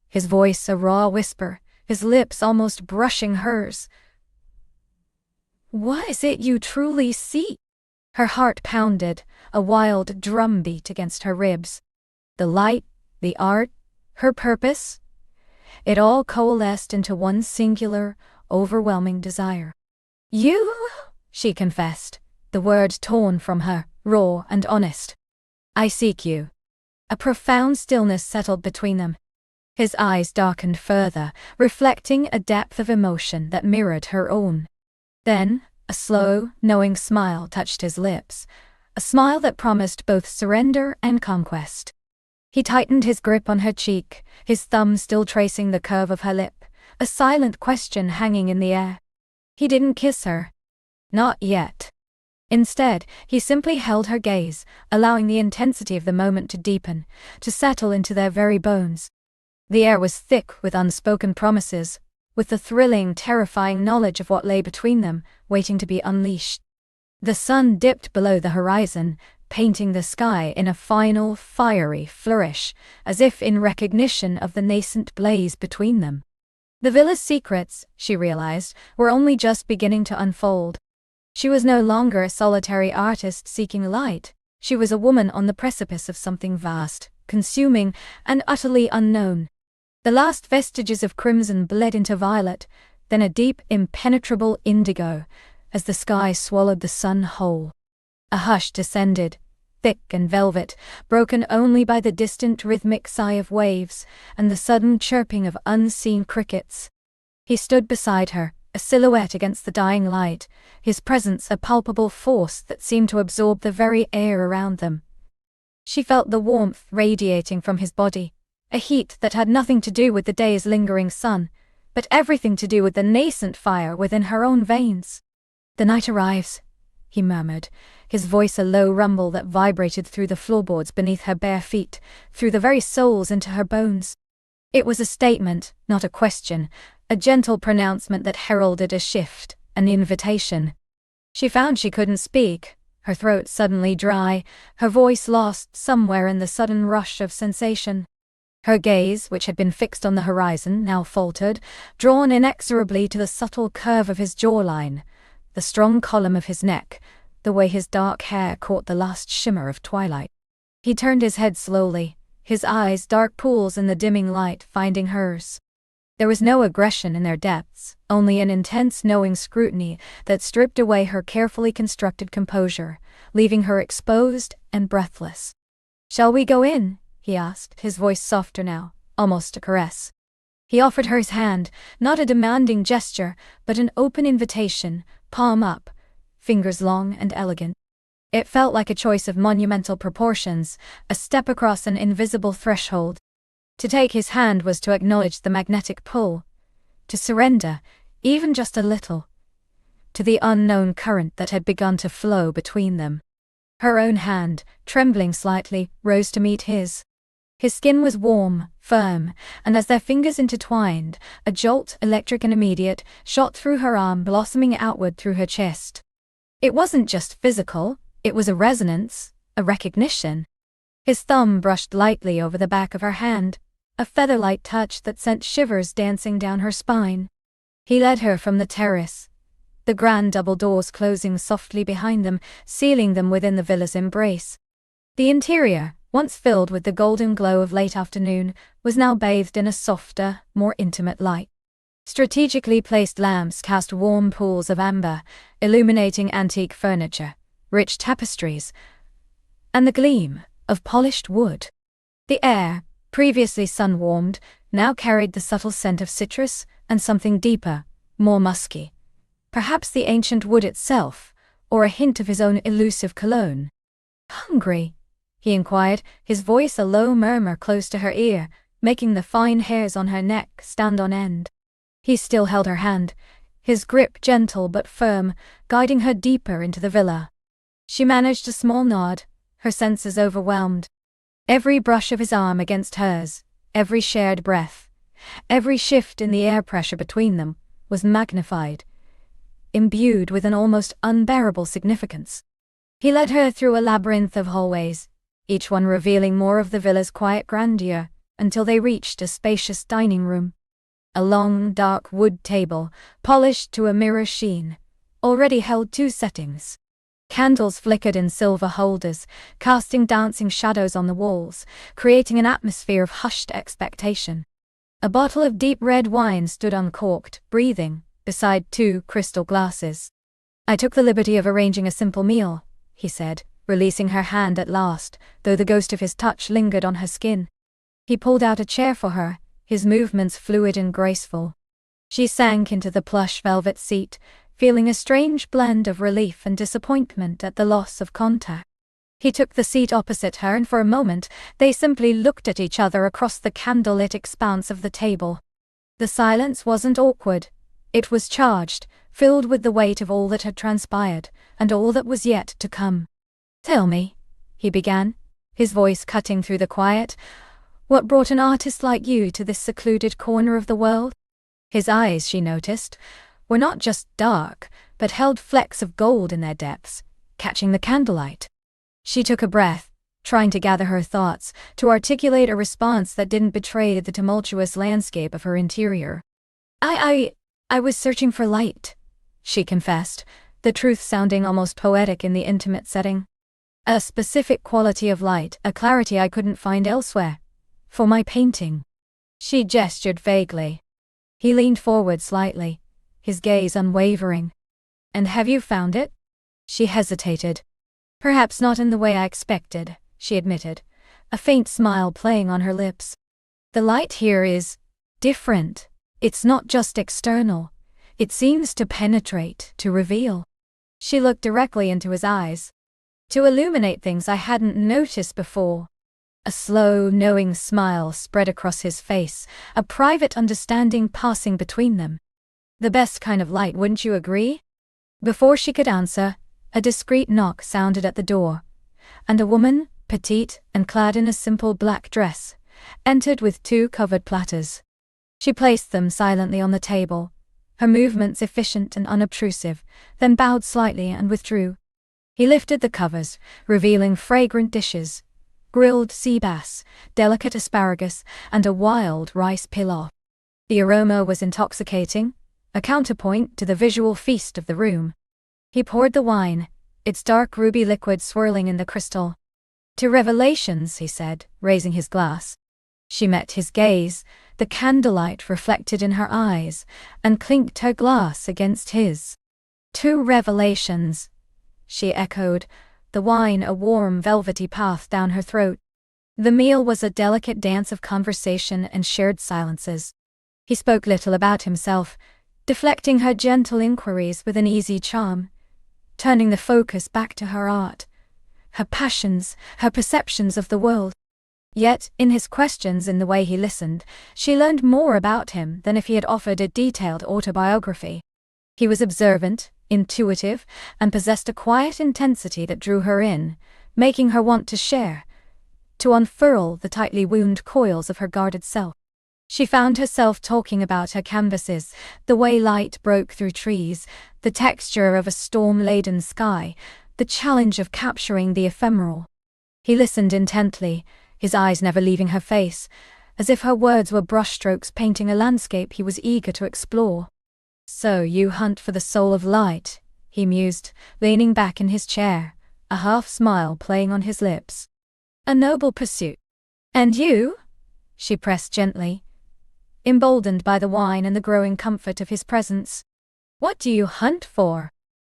his voice a raw whisper, his lips almost brushing hers. "What is it you truly see?" Her heart pounded, a wild drumbeat against her ribs. The light, the art, her purpose, it all coalesced into one singular, overwhelming desire. "You," she confessed, the word torn from her, raw and honest. "I seek you." A profound stillness settled between them. His eyes darkened further, reflecting a depth of emotion that mirrored her own. Then, a slow, knowing smile touched his lips, a smile that promised both surrender and conquest. He tightened his grip on her cheek, his thumb still tracing the curve of her lip, a silent question hanging in the air. He didn't kiss her. Not yet. Instead, he simply held her gaze, allowing the intensity of the moment to deepen, to settle into their very bones. The air was thick with unspoken promises, with the thrilling, terrifying knowledge of what lay between them, waiting to be unleashed. The sun dipped below the horizon, painting the sky in a final, fiery flourish, as if in recognition of the nascent blaze between them. The villa's secrets, she realized, were only just beginning to unfold. She was no longer a solitary artist seeking light. She was a woman on the precipice of something vast, consuming, and utterly unknown. The last vestiges of crimson bled into violet, then a deep, impenetrable indigo, as the sky swallowed the sun whole. A hush descended, thick and velvet, broken only by the distant rhythmic sigh of waves and the sudden chirping of unseen crickets. He stood beside her, a silhouette against the dying light, his presence a palpable force that seemed to absorb the very air around them. She felt the warmth radiating from his body, a heat that had nothing to do with the day's lingering sun, but everything to do with the nascent fire within her own veins. "The night arrives," he murmured, his voice a low rumble that vibrated through the floorboards beneath her bare feet, through the very soles into her bones. It was a statement, not a question, a gentle pronouncement that heralded a shift, an invitation. She found she couldn't speak, her throat suddenly dry, her voice lost somewhere in the sudden rush of sensation. Her gaze, which had been fixed on the horizon, now faltered, drawn inexorably to the subtle curve of his jawline, the strong column of his neck, the way his dark hair caught the last shimmer of twilight. He turned his head slowly, his eyes dark pools in the dimming light finding hers. There was no aggression in their depths, only an intense knowing scrutiny that stripped away her carefully constructed composure, leaving her exposed and breathless. "Shall we go in?" he asked, his voice softer now, almost a caress. He offered her his hand, not a demanding gesture, but an open invitation, palm up, fingers long and elegant. It felt like a choice of monumental proportions, a step across an invisible threshold. To take his hand was to acknowledge the magnetic pull, to surrender, even just a little, to the unknown current that had begun to flow between them. Her own hand, trembling slightly, rose to meet his. His skin was warm, firm, and as their fingers intertwined, a jolt, electric and immediate, shot through her arm, blossoming outward through her chest. It wasn't just physical, it was a resonance, a recognition. His thumb brushed lightly over the back of her hand, a feather-light touch that sent shivers dancing down her spine. He led her from the terrace, the grand double doors closing softly behind them, sealing them within the villa's embrace. The interior, once filled with the golden glow of late afternoon, was now bathed in a softer, more intimate light. Strategically placed lamps cast warm pools of amber, illuminating antique furniture, rich tapestries, and the gleam of polished wood. The air, previously sun-warmed, now carried the subtle scent of citrus and something deeper, more musky. Perhaps the ancient wood itself, or a hint of his own elusive cologne. "Hungry?" he inquired, his voice a low murmur close to her ear, making the fine hairs on her neck stand on end. He still held her hand, his grip gentle but firm, guiding her deeper into the villa. She managed a small nod, her senses overwhelmed. Every brush of his arm against hers, every shared breath, every shift in the air pressure between them, was magnified, imbued with an almost unbearable significance. He led her through a labyrinth of hallways, each one revealing more of the villa's quiet grandeur, until they reached a spacious dining room. A long, dark wood table, polished to a mirror sheen, already held 2 settings. Candles flickered in silver holders, casting dancing shadows on the walls, creating an atmosphere of hushed expectation. A bottle of deep red wine stood uncorked, breathing, beside 2 crystal glasses. "I took the liberty of arranging a simple meal," he said, releasing her hand at last, though the ghost of his touch lingered on her skin. He pulled out a chair for her, his movements fluid and graceful. She sank into the plush velvet seat, feeling a strange blend of relief and disappointment at the loss of contact. He took the seat opposite her, and for a moment they simply looked at each other across the candlelit expanse of the table. The silence wasn't awkward. It was charged, filled with the weight of all that had transpired, and all that was yet to come. "Tell me," he began, his voice cutting through the quiet, "what brought an artist like you to this secluded corner of the world?" His eyes, she noticed, were not just dark, but held flecks of gold in their depths, catching the candlelight. She took a breath, trying to gather her thoughts, to articulate a response that didn't betray the tumultuous landscape of her interior. I was searching for light," she confessed, the truth sounding almost poetic in the intimate setting. "A specific quality of light, a clarity I couldn't find elsewhere. For my painting." She gestured vaguely. He leaned forward slightly, his gaze unwavering. "And have you found it?" She hesitated. "Perhaps not in the way I expected," she admitted, a faint smile playing on her lips. "The light here is different. It's not just external. It seems to penetrate, to reveal." She looked directly into his eyes. "To illuminate things I hadn't noticed before." A slow, knowing smile spread across his face, a private understanding passing between them. "The best kind of light, wouldn't you agree?" Before she could answer, a discreet knock sounded at the door, and a woman, petite and clad in a simple black dress, entered with 2 covered platters. She placed them silently on the table, her movements efficient and unobtrusive, then bowed slightly and withdrew. He lifted the covers, revealing fragrant dishes, grilled sea bass, delicate asparagus, and a wild rice pilaf. The aroma was intoxicating, a counterpoint to the visual feast of the room. He poured the wine, its dark ruby liquid swirling in the crystal. "To revelations," he said, raising his glass. She met his gaze, the candlelight reflected in her eyes, and clinked her glass against his. "To revelations," she echoed, the wine a warm velvety path down her throat. The meal was a delicate dance of conversation and shared silences. He spoke little about himself, deflecting her gentle inquiries with an easy charm, turning the focus back to her art, her passions, her perceptions of the world. Yet, in his questions and the way he listened, she learned more about him than if he had offered a detailed autobiography. He was observant, intuitive, and possessed a quiet intensity that drew her in, making her want to share, to unfurl the tightly wound coils of her guarded self. She found herself talking about her canvases, the way light broke through trees, the texture of a storm-laden sky, the challenge of capturing the ephemeral. He listened intently, his eyes never leaving her face, as if her words were brushstrokes painting a landscape he was eager to explore. "So you hunt for the soul of light," he mused, leaning back in his chair, a half-smile playing on his lips. "A noble pursuit. And you?" she pressed gently, emboldened by the wine and the growing comfort of his presence. "What do you hunt for?"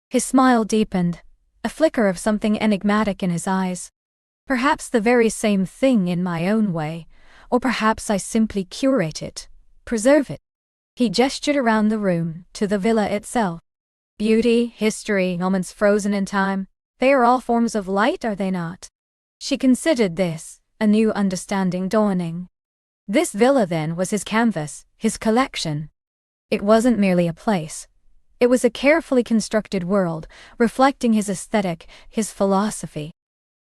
His smile deepened, a flicker of something enigmatic in his eyes. "Perhaps the very same thing in my own way, or perhaps I simply curate it, preserve it." He gestured around the room, to the villa itself. "Beauty, history, moments frozen in time, they are all forms of light, are they not?" She considered this, a new understanding dawning. This villa then was his canvas, his collection. It wasn't merely a place. It was a carefully constructed world, reflecting his aesthetic, his philosophy.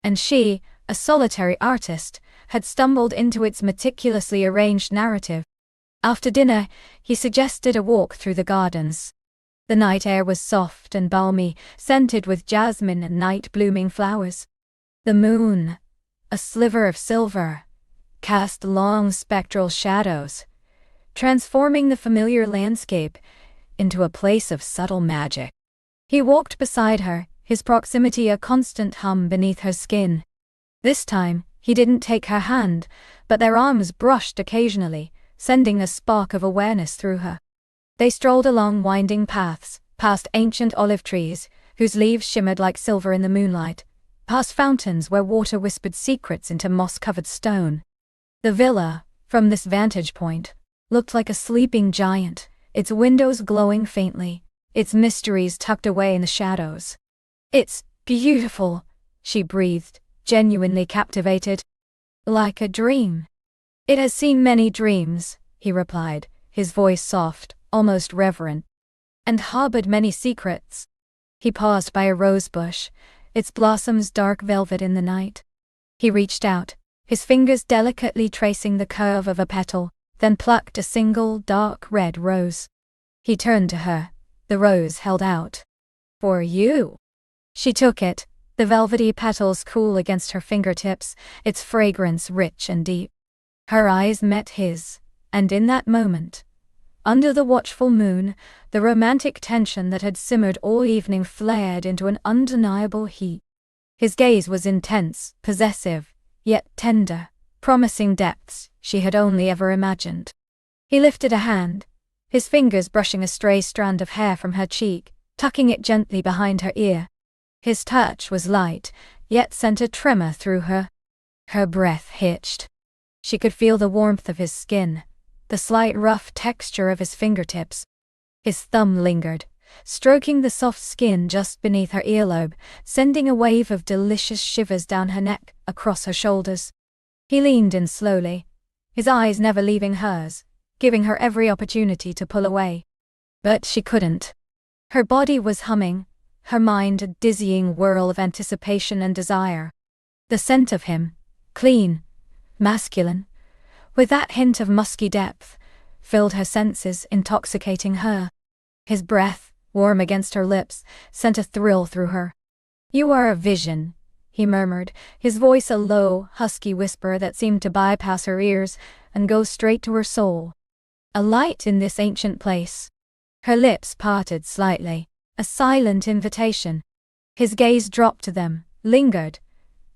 And she, a solitary artist, had stumbled into its meticulously arranged narrative. After dinner, he suggested a walk through the gardens. The night air was soft and balmy, scented with jasmine and night-blooming flowers. The moon, a sliver of silver, cast long spectral shadows, transforming the familiar landscape into a place of subtle magic. He walked beside her, his proximity a constant hum beneath her skin. This time, he didn't take her hand, but their arms brushed occasionally, sending a spark of awareness through her. They strolled along winding paths, past ancient olive trees, whose leaves shimmered like silver in the moonlight, past fountains where water whispered secrets into moss-covered stone. The villa, from this vantage point, looked like a sleeping giant, its windows glowing faintly, its mysteries tucked away in the shadows. "It's beautiful," she breathed, genuinely captivated. "Like a dream." "It has seen many dreams," he replied, his voice soft, almost reverent. "And harbored many secrets." He paused by a rose bush, its blossoms dark velvet in the night. He reached out, his fingers delicately tracing the curve of a petal, then plucked a single dark red rose. He turned to her, the rose held out. "For you." She took it, the velvety petals cool against her fingertips, its fragrance rich and deep. Her eyes met his, and in that moment, under the watchful moon, the romantic tension that had simmered all evening flared into an undeniable heat. His gaze was intense, possessive, yet tender, promising depths she had only ever imagined. He lifted a hand, his fingers brushing a stray strand of hair from her cheek, tucking it gently behind her ear. His touch was light, yet sent a tremor through her. Her breath hitched. She could feel the warmth of his skin, the slight rough texture of his fingertips. His thumb lingered, stroking the soft skin just beneath her earlobe, sending a wave of delicious shivers down her neck, across her shoulders. He leaned in slowly, his eyes never leaving hers, giving her every opportunity to pull away. But she couldn't. Her body was humming, her mind a dizzying whirl of anticipation and desire. The scent of him, clean, masculine, with that hint of musky depth, filled her senses, intoxicating her. His breath, warm against her lips, sent a thrill through her. "You are a vision," he murmured, his voice a low, husky whisper that seemed to bypass her ears and go straight to her soul. "A light in this ancient place." Her lips parted slightly, a silent invitation. His gaze dropped to them, lingered,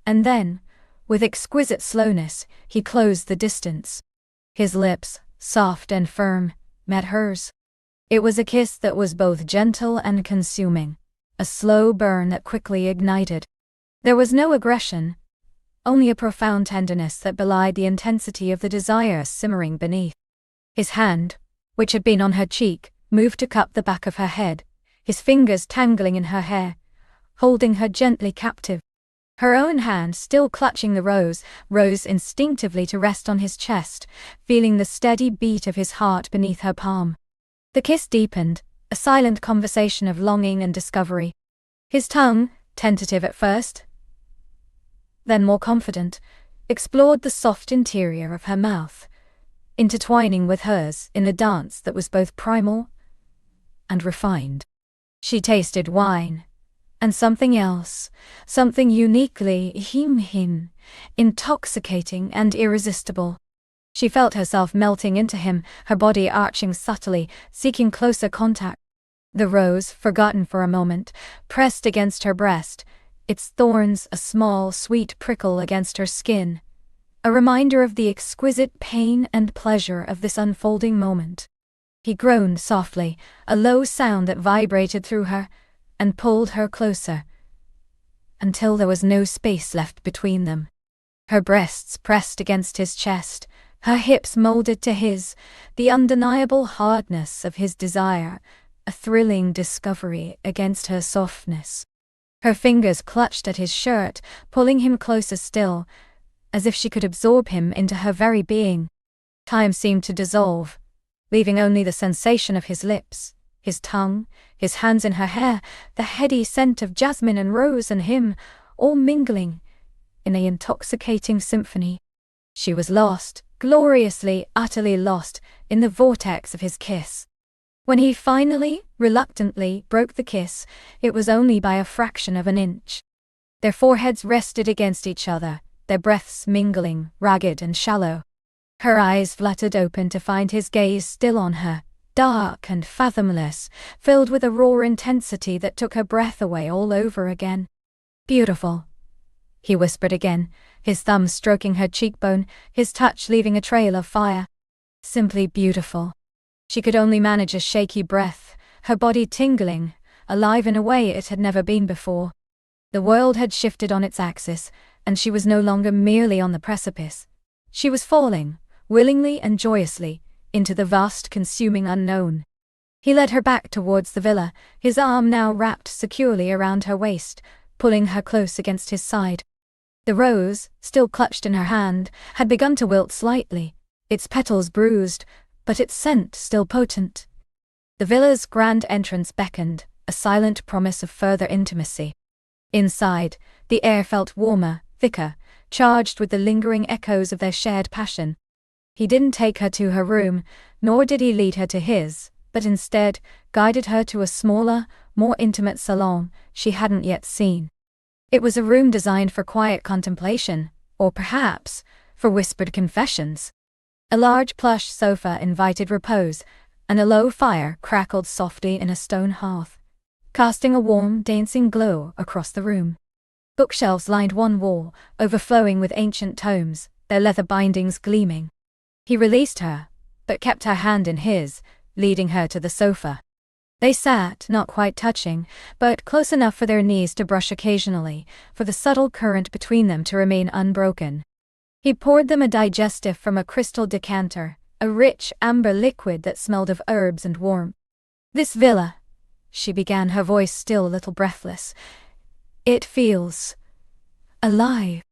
and then, with exquisite slowness, he closed the distance. His lips, soft and firm, met hers. It was a kiss that was both gentle and consuming, a slow burn that quickly ignited. There was no aggression, only a profound tenderness that belied the intensity of the desire simmering beneath. His hand, which had been on her cheek, moved to cup the back of her head, his fingers tangling in her hair, holding her gently captive. Her own hand, still clutching the rose, rose instinctively to rest on his chest, feeling the steady beat of his heart beneath her palm. The kiss deepened, a silent conversation of longing and discovery. His tongue, tentative at first, then more confident, explored the soft interior of her mouth, intertwining with hers in a dance that was both primal and refined. She tasted wine, and something else, something uniquely intoxicating and irresistible. She felt herself melting into him, her body arching subtly, seeking closer contact. The rose, forgotten for a moment, pressed against her breast, its thorns a small, sweet prickle against her skin, a reminder of the exquisite pain and pleasure of this unfolding moment. He groaned softly, a low sound that vibrated through her, and pulled her closer, until there was no space left between them. Her breasts pressed against his chest, her hips molded to his, the undeniable hardness of his desire, a thrilling discovery against her softness. Her fingers clutched at his shirt, pulling him closer still, as if she could absorb him into her very being. Time seemed to dissolve, leaving only the sensation of his lips, his tongue, his hands in her hair, the heady scent of jasmine and rose and him, all mingling in an intoxicating symphony. She was lost, gloriously, utterly lost, in the vortex of his kiss. When he finally, reluctantly, broke the kiss, it was only by a fraction of an inch. Their foreheads rested against each other, their breaths mingling, ragged and shallow. Her eyes fluttered open to find his gaze still on her, dark and fathomless, filled with a raw intensity that took her breath away all over again. "Beautiful," he whispered again, his thumb stroking her cheekbone, his touch leaving a trail of fire. "Simply beautiful." She could only manage a shaky breath, her body tingling, alive in a way it had never been before. The world had shifted on its axis, and she was no longer merely on the precipice. She was falling, willingly and joyously, into the vast consuming unknown. He led her back towards the villa, his arm now wrapped securely around her waist, pulling her close against his side. The rose, still clutched in her hand, had begun to wilt slightly, its petals bruised, but its scent still potent. The villa's grand entrance beckoned, a silent promise of further intimacy. Inside, the air felt warmer, thicker, charged with the lingering echoes of their shared passion. He didn't take her to her room, nor did he lead her to his, but instead guided her to a smaller, more intimate salon she hadn't yet seen. It was a room designed for quiet contemplation, or perhaps, for whispered confessions. A large plush sofa invited repose, and a low fire crackled softly in a stone hearth, casting a warm, dancing glow across the room. Bookshelves lined one wall, overflowing with ancient tomes, their leather bindings gleaming. He released her, but kept her hand in his, leading her to the sofa. They sat, not quite touching, but close enough for their knees to brush occasionally, for the subtle current between them to remain unbroken. He poured them a digestive from a crystal decanter, a rich amber liquid that smelled of herbs and warmth. "This villa," she began, her voice still a little breathless, "it feels alive."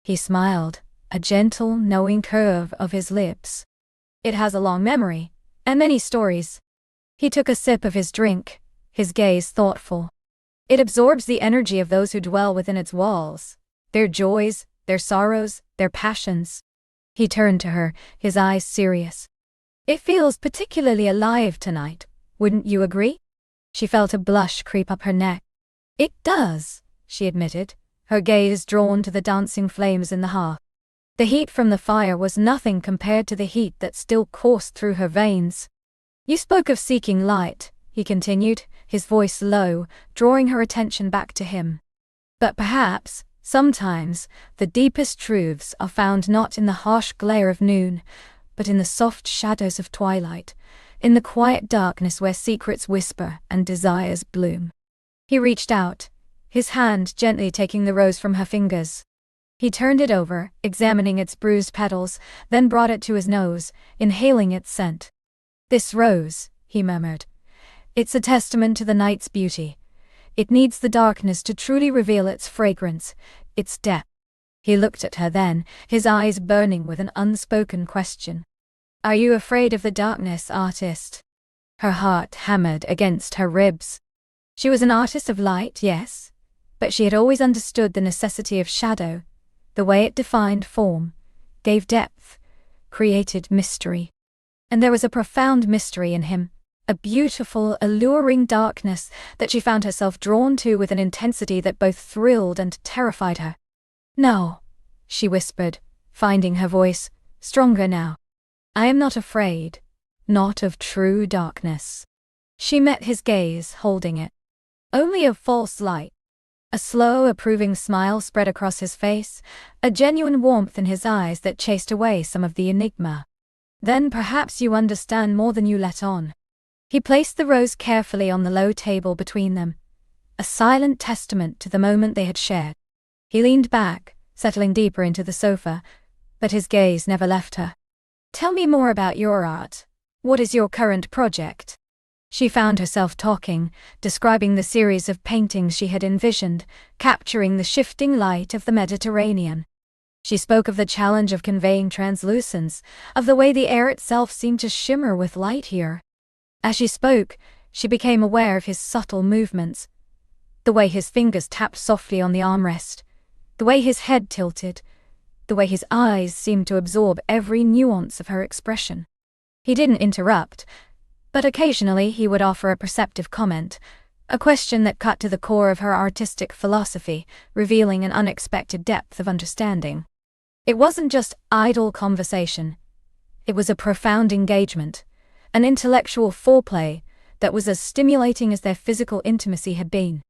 He smiled, a gentle, knowing curve of his lips. "It has a long memory, and many stories." He took a sip of his drink, his gaze thoughtful. "It absorbs the energy of those who dwell within its walls, their joys, their sorrows, their passions." He turned to her, his eyes serious. "It feels particularly alive tonight, wouldn't you agree?" She felt a blush creep up her neck. "It does," she admitted, her gaze drawn to the dancing flames in the hearth. The heat from the fire was nothing compared to the heat that still coursed through her veins. "You spoke of seeking light," he continued, his voice low, drawing her attention back to him. "But perhaps, sometimes, the deepest truths are found not in the harsh glare of noon, but in the soft shadows of twilight, in the quiet darkness where secrets whisper and desires bloom." He reached out, his hand gently taking the rose from her fingers. He turned it over, examining its bruised petals, then brought it to his nose, inhaling its scent. "This rose," he murmured. "It's a testament to the night's beauty. It needs the darkness to truly reveal its fragrance, its depth." He looked at her then, his eyes burning with an unspoken question. "Are you afraid of the darkness, artist?" Her heart hammered against her ribs. She was an artist of light, yes, but she had always understood the necessity of shadow, the way it defined form, gave depth, created mystery. And there was a profound mystery in him, a beautiful, alluring darkness that she found herself drawn to with an intensity that both thrilled and terrified her. "No," she whispered, finding her voice, stronger now. "I am not afraid, not of true darkness." She met his gaze, holding it. "Only of false light." A slow, approving smile spread across his face, a genuine warmth in his eyes that chased away some of the enigma. "Then perhaps you understand more than you let on." He placed the rose carefully on the low table between them, a silent testament to the moment they had shared. He leaned back, settling deeper into the sofa, but his gaze never left her. "Tell me more about your art. What is your current project?" She found herself talking, describing the series of paintings she had envisioned, capturing the shifting light of the Mediterranean. She spoke of the challenge of conveying translucence, of the way the air itself seemed to shimmer with light here. As she spoke, she became aware of his subtle movements, the way his fingers tapped softly on the armrest, the way his head tilted, the way his eyes seemed to absorb every nuance of her expression. He didn't interrupt, but occasionally he would offer a perceptive comment, a question that cut to the core of her artistic philosophy, revealing an unexpected depth of understanding. It wasn't just idle conversation. It was a profound engagement, an intellectual foreplay that was as stimulating as their physical intimacy had been.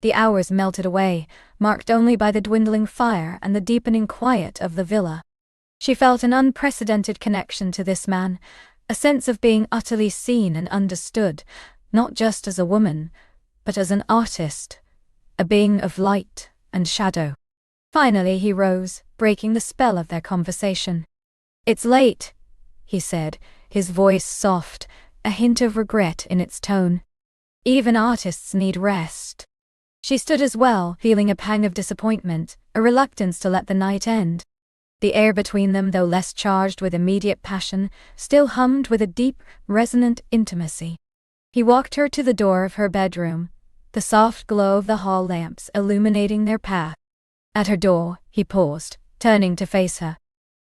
The hours melted away, marked only by the dwindling fire and the deepening quiet of the villa. She felt an unprecedented connection to this man, a sense of being utterly seen and understood, not just as a woman, but as an artist, a being of light and shadow. Finally he rose, breaking the spell of their conversation. "It's late," he said, his voice soft, a hint of regret in its tone. "Even artists need rest." She stood as well, feeling a pang of disappointment, a reluctance to let the night end. The air between them, though less charged with immediate passion, still hummed with a deep, resonant intimacy. He walked her to the door of her bedroom, the soft glow of the hall lamps illuminating their path. At her door, he paused, turning to face her.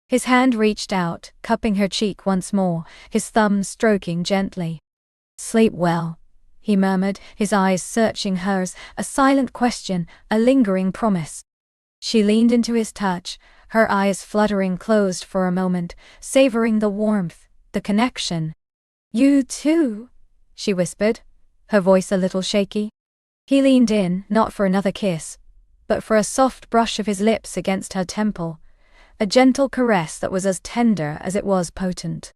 His hand reached out, cupping her cheek once more, his thumb stroking gently. "Sleep well," he murmured, his eyes searching hers, a silent question, a lingering promise. She leaned into his touch, her eyes fluttering closed for a moment, savoring the warmth, the connection. "You too," she whispered, her voice a little shaky. He leaned in, not for another kiss, but for a soft brush of his lips against her temple, a gentle caress that was as tender as it was potent.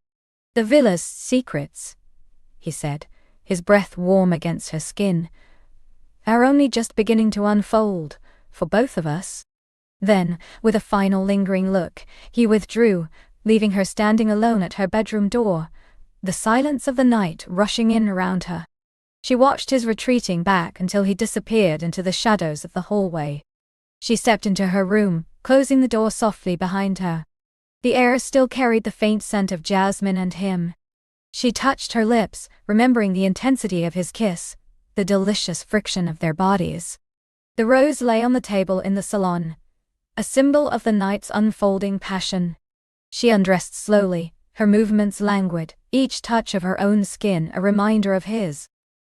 "The villa's secrets," he said, his breath warm against her skin, "are only just beginning to unfold, for both of us." Then, with a final lingering look, he withdrew, leaving her standing alone at her bedroom door, the silence of the night rushing in around her. She watched his retreating back until he disappeared into the shadows of the hallway. She stepped into her room, closing the door softly behind her. The air still carried the faint scent of jasmine and him. She touched her lips, remembering the intensity of his kiss, the delicious friction of their bodies. The rose lay on the table in the salon, a symbol of the night's unfolding passion. She undressed slowly, her movements languid, each touch of her own skin a reminder of his.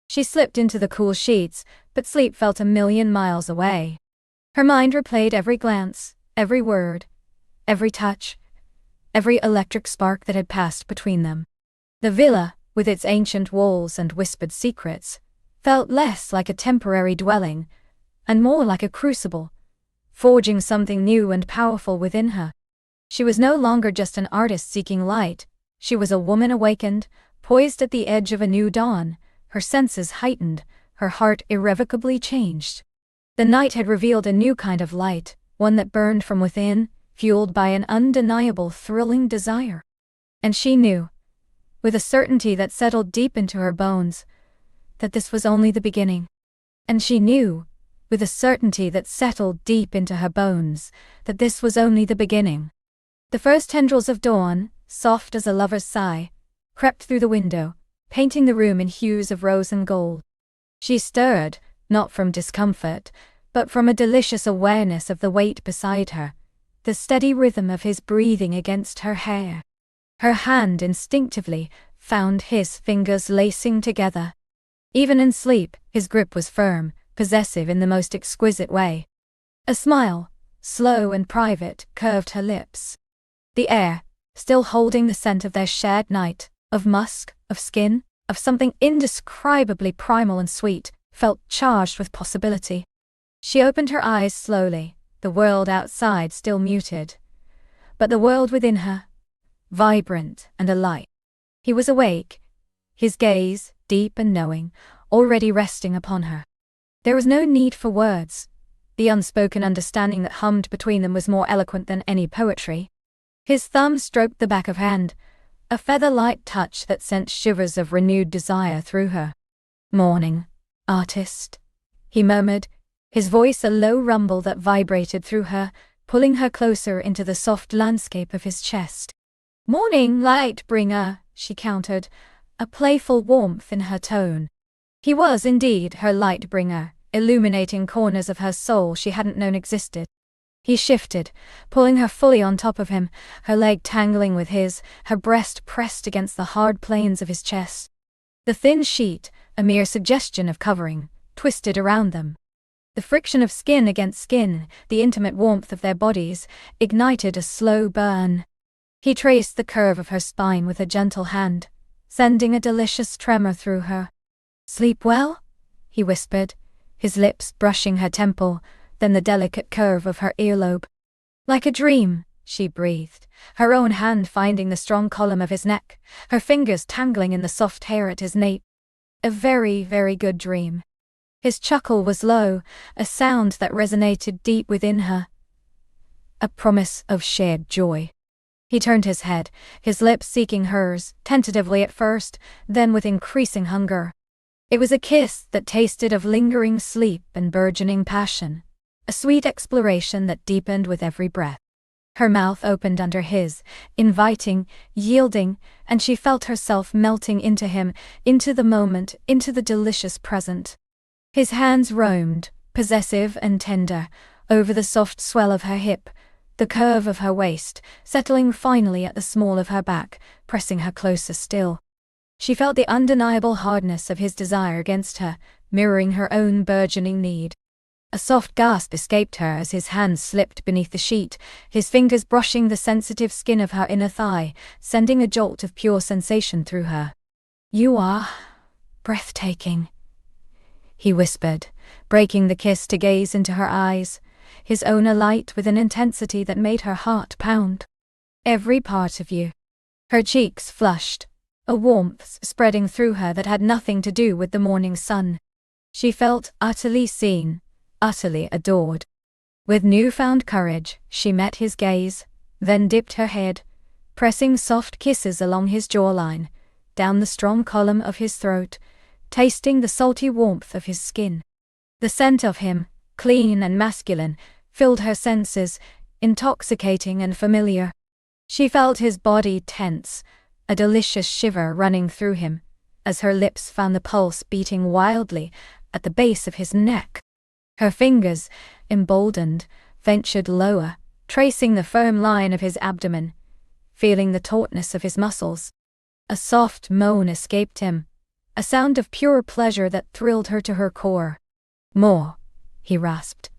She slipped into the cool sheets, but sleep felt a million miles away. Her mind replayed every glance, every word, every touch, every electric spark that had passed between them. The villa, with its ancient walls and whispered secrets, felt less like a temporary dwelling, and more like a crucible, forging something new and powerful within her. She was no longer just an artist seeking light, she was a woman awakened, poised at the edge of a new dawn, her senses heightened, her heart irrevocably changed. The night had revealed a new kind of light, one that burned from within, fueled by an undeniable thrilling desire. And she knew, with a certainty that settled deep into her bones, that this was only the beginning. And she knew, with a certainty that settled deep into her bones, that this was only the beginning. The first tendrils of dawn, soft as a lover's sigh, crept through the window, painting the room in hues of rose and gold. She stirred, not from discomfort, but from a delicious awareness of the weight beside her, the steady rhythm of his breathing against her hair. Her hand instinctively found his fingers lacing together. Even in sleep, his grip was firm, possessive in the most exquisite way. A smile, slow and private, curved her lips. The air, still holding the scent of their shared night, of musk, of skin, of something indescribably primal and sweet, felt charged with possibility. She opened her eyes slowly, the world outside still muted, but the world within her, vibrant and alight. He was awake, his gaze, deep and knowing, already resting upon her. There was no need for words. The unspoken understanding that hummed between them was more eloquent than any poetry. His thumb stroked the back of her hand, a feather-light touch that sent shivers of renewed desire through her. "Morning, artist," he murmured, his voice a low rumble that vibrated through her, pulling her closer into the soft landscape of his chest. "Morning, light bringer," she countered, a playful warmth in her tone. He was indeed her light bringer, illuminating corners of her soul she hadn't known existed. He shifted, pulling her fully on top of him, her leg tangling with his, her breast pressed against the hard planes of his chest. The thin sheet, a mere suggestion of covering, twisted around them. The friction of skin against skin, the intimate warmth of their bodies, ignited a slow burn. He traced the curve of her spine with a gentle hand, sending a delicious tremor through her. "Sleep well?" he whispered, his lips brushing her temple, then the delicate curve of her earlobe. "Like a dream," she breathed, her own hand finding the strong column of his neck, her fingers tangling in the soft hair at his nape. "A very, very good dream." His chuckle was low, a sound that resonated deep within her. A promise of shared joy. He turned his head, his lips seeking hers, tentatively at first, then with increasing hunger. It was a kiss that tasted of lingering sleep and burgeoning passion, a sweet exploration that deepened with every breath. Her mouth opened under his, inviting, yielding, and she felt herself melting into him, into the moment, into the delicious present. His hands roamed, possessive and tender, over the soft swell of her hip, the curve of her waist, settling finally at the small of her back, pressing her closer still. She felt the undeniable hardness of his desire against her, mirroring her own burgeoning need. A soft gasp escaped her as his hands slipped beneath the sheet, his fingers brushing the sensitive skin of her inner thigh, sending a jolt of pure sensation through her. "You are breathtaking," he whispered, breaking the kiss to gaze into her eyes, his own alight with an intensity that made her heart pound. "Every part of you." Her cheeks flushed, a warmth spreading through her that had nothing to do with the morning sun. She felt utterly seen, utterly adored. With newfound courage, she met his gaze, then dipped her head, pressing soft kisses along his jawline, down the strong column of his throat, tasting the salty warmth of his skin. The scent of him, clean and masculine, filled her senses, intoxicating and familiar. She felt his body tense, a delicious shiver running through him, as her lips found the pulse beating wildly at the base of his neck. Her fingers, emboldened, ventured lower, tracing the firm line of his abdomen, feeling the tautness of his muscles. A soft moan escaped him, a sound of pure pleasure that thrilled her to her core. "More," he rasped,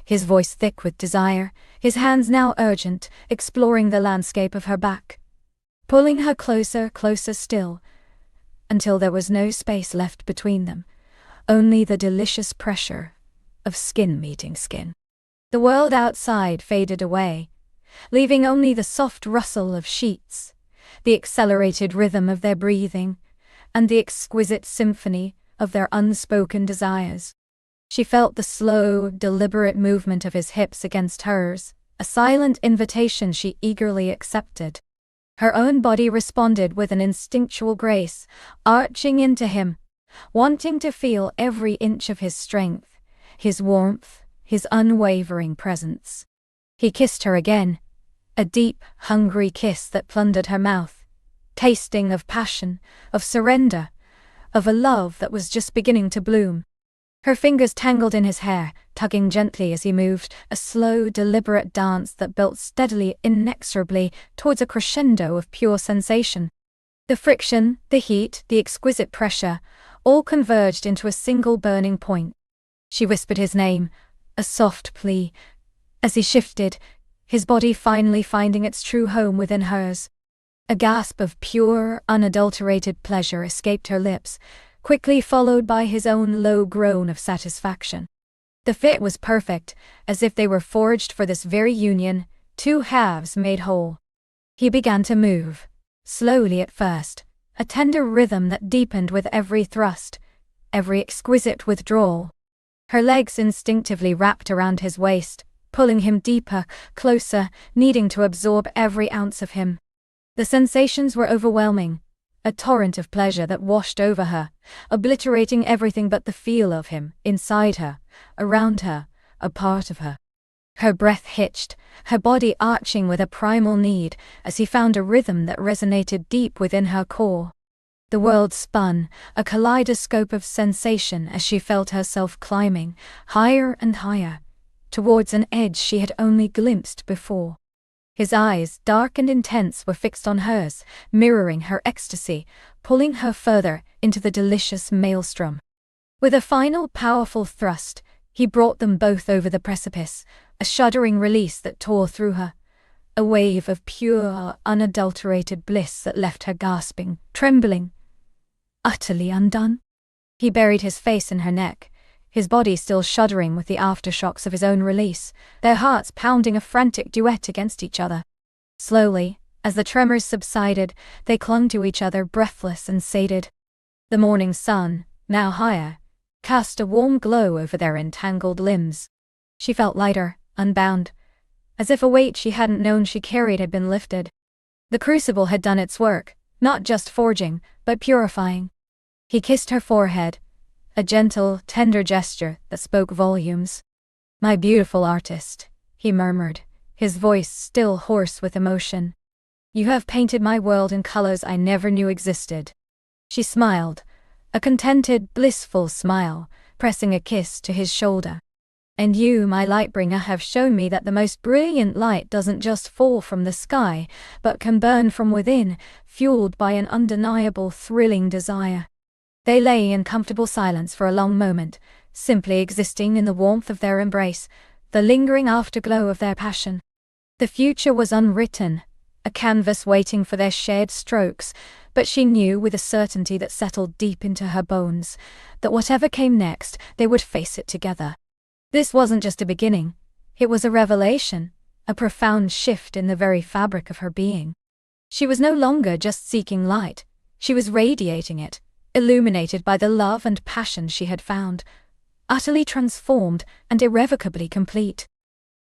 his voice thick with desire, his hands now urgent, exploring the landscape of her back, pulling her closer, closer still, until there was no space left between them, only the delicious pressure of skin meeting skin. The world outside faded away, leaving only the soft rustle of sheets, the accelerated rhythm of their breathing, and the exquisite symphony of their unspoken desires. She felt the slow, deliberate movement of his hips against hers, a silent invitation she eagerly accepted. Her own body responded with an instinctual grace, arching into him, wanting to feel every inch of his strength, his warmth, his unwavering presence. He kissed her again, a deep, hungry kiss that plundered her mouth, tasting of passion, of surrender, of a love that was just beginning to bloom. Her fingers tangled in his hair, tugging gently as he moved, a slow, deliberate dance that built steadily, inexorably, towards a crescendo of pure sensation. The friction, the heat, the exquisite pressure, all converged into a single burning point. She whispered his name, a soft plea, as he shifted, his body finally finding its true home within hers. A gasp of pure, unadulterated pleasure escaped her lips, quickly followed by his own low groan of satisfaction. The fit was perfect, as if they were forged for this very union, two halves made whole. He began to move, slowly at first, a tender rhythm that deepened with every thrust, every exquisite withdrawal. Her legs instinctively wrapped around his waist, pulling him deeper, closer, needing to absorb every ounce of him. The sensations were overwhelming, a torrent of pleasure that washed over her, obliterating everything but the feel of him, inside her, around her, a part of her. Her breath hitched, her body arching with a primal need, as he found a rhythm that resonated deep within her core. The world spun, a kaleidoscope of sensation as she felt herself climbing, higher and higher, towards an edge she had only glimpsed before. His eyes, dark and intense, were fixed on hers, mirroring her ecstasy, pulling her further into the delicious maelstrom. With a final powerful thrust, he brought them both over the precipice, a shuddering release that tore through her, a wave of pure, unadulterated bliss that left her gasping, trembling, utterly undone. He buried his face in her neck, his body still shuddering with the aftershocks of his own release, their hearts pounding a frantic duet against each other. Slowly, as the tremors subsided, they clung to each other breathless and sated. The morning sun, now higher, cast a warm glow over their entangled limbs. She felt lighter, unbound, as if a weight she hadn't known she carried had been lifted. The crucible had done its work, not just forging, but purifying. He kissed her forehead, a gentle, tender gesture that spoke volumes. "My beautiful artist," he murmured, his voice still hoarse with emotion. "You have painted my world in colors I never knew existed." She smiled, a contented, blissful smile, pressing a kiss to his shoulder. "And you, my light-bringer, have shown me that the most brilliant light doesn't just fall from the sky, but can burn from within, fueled by an undeniable, thrilling desire." They lay in comfortable silence for a long moment, simply existing in the warmth of their embrace, the lingering afterglow of their passion. The future was unwritten, a canvas waiting for their shared strokes, but she knew with a certainty that settled deep into her bones, that whatever came next, they would face it together. This wasn't just a beginning, it was a revelation, a profound shift in the very fabric of her being. She was no longer just seeking light, she was radiating it, illuminated by the love and passion she had found, utterly transformed and irrevocably complete.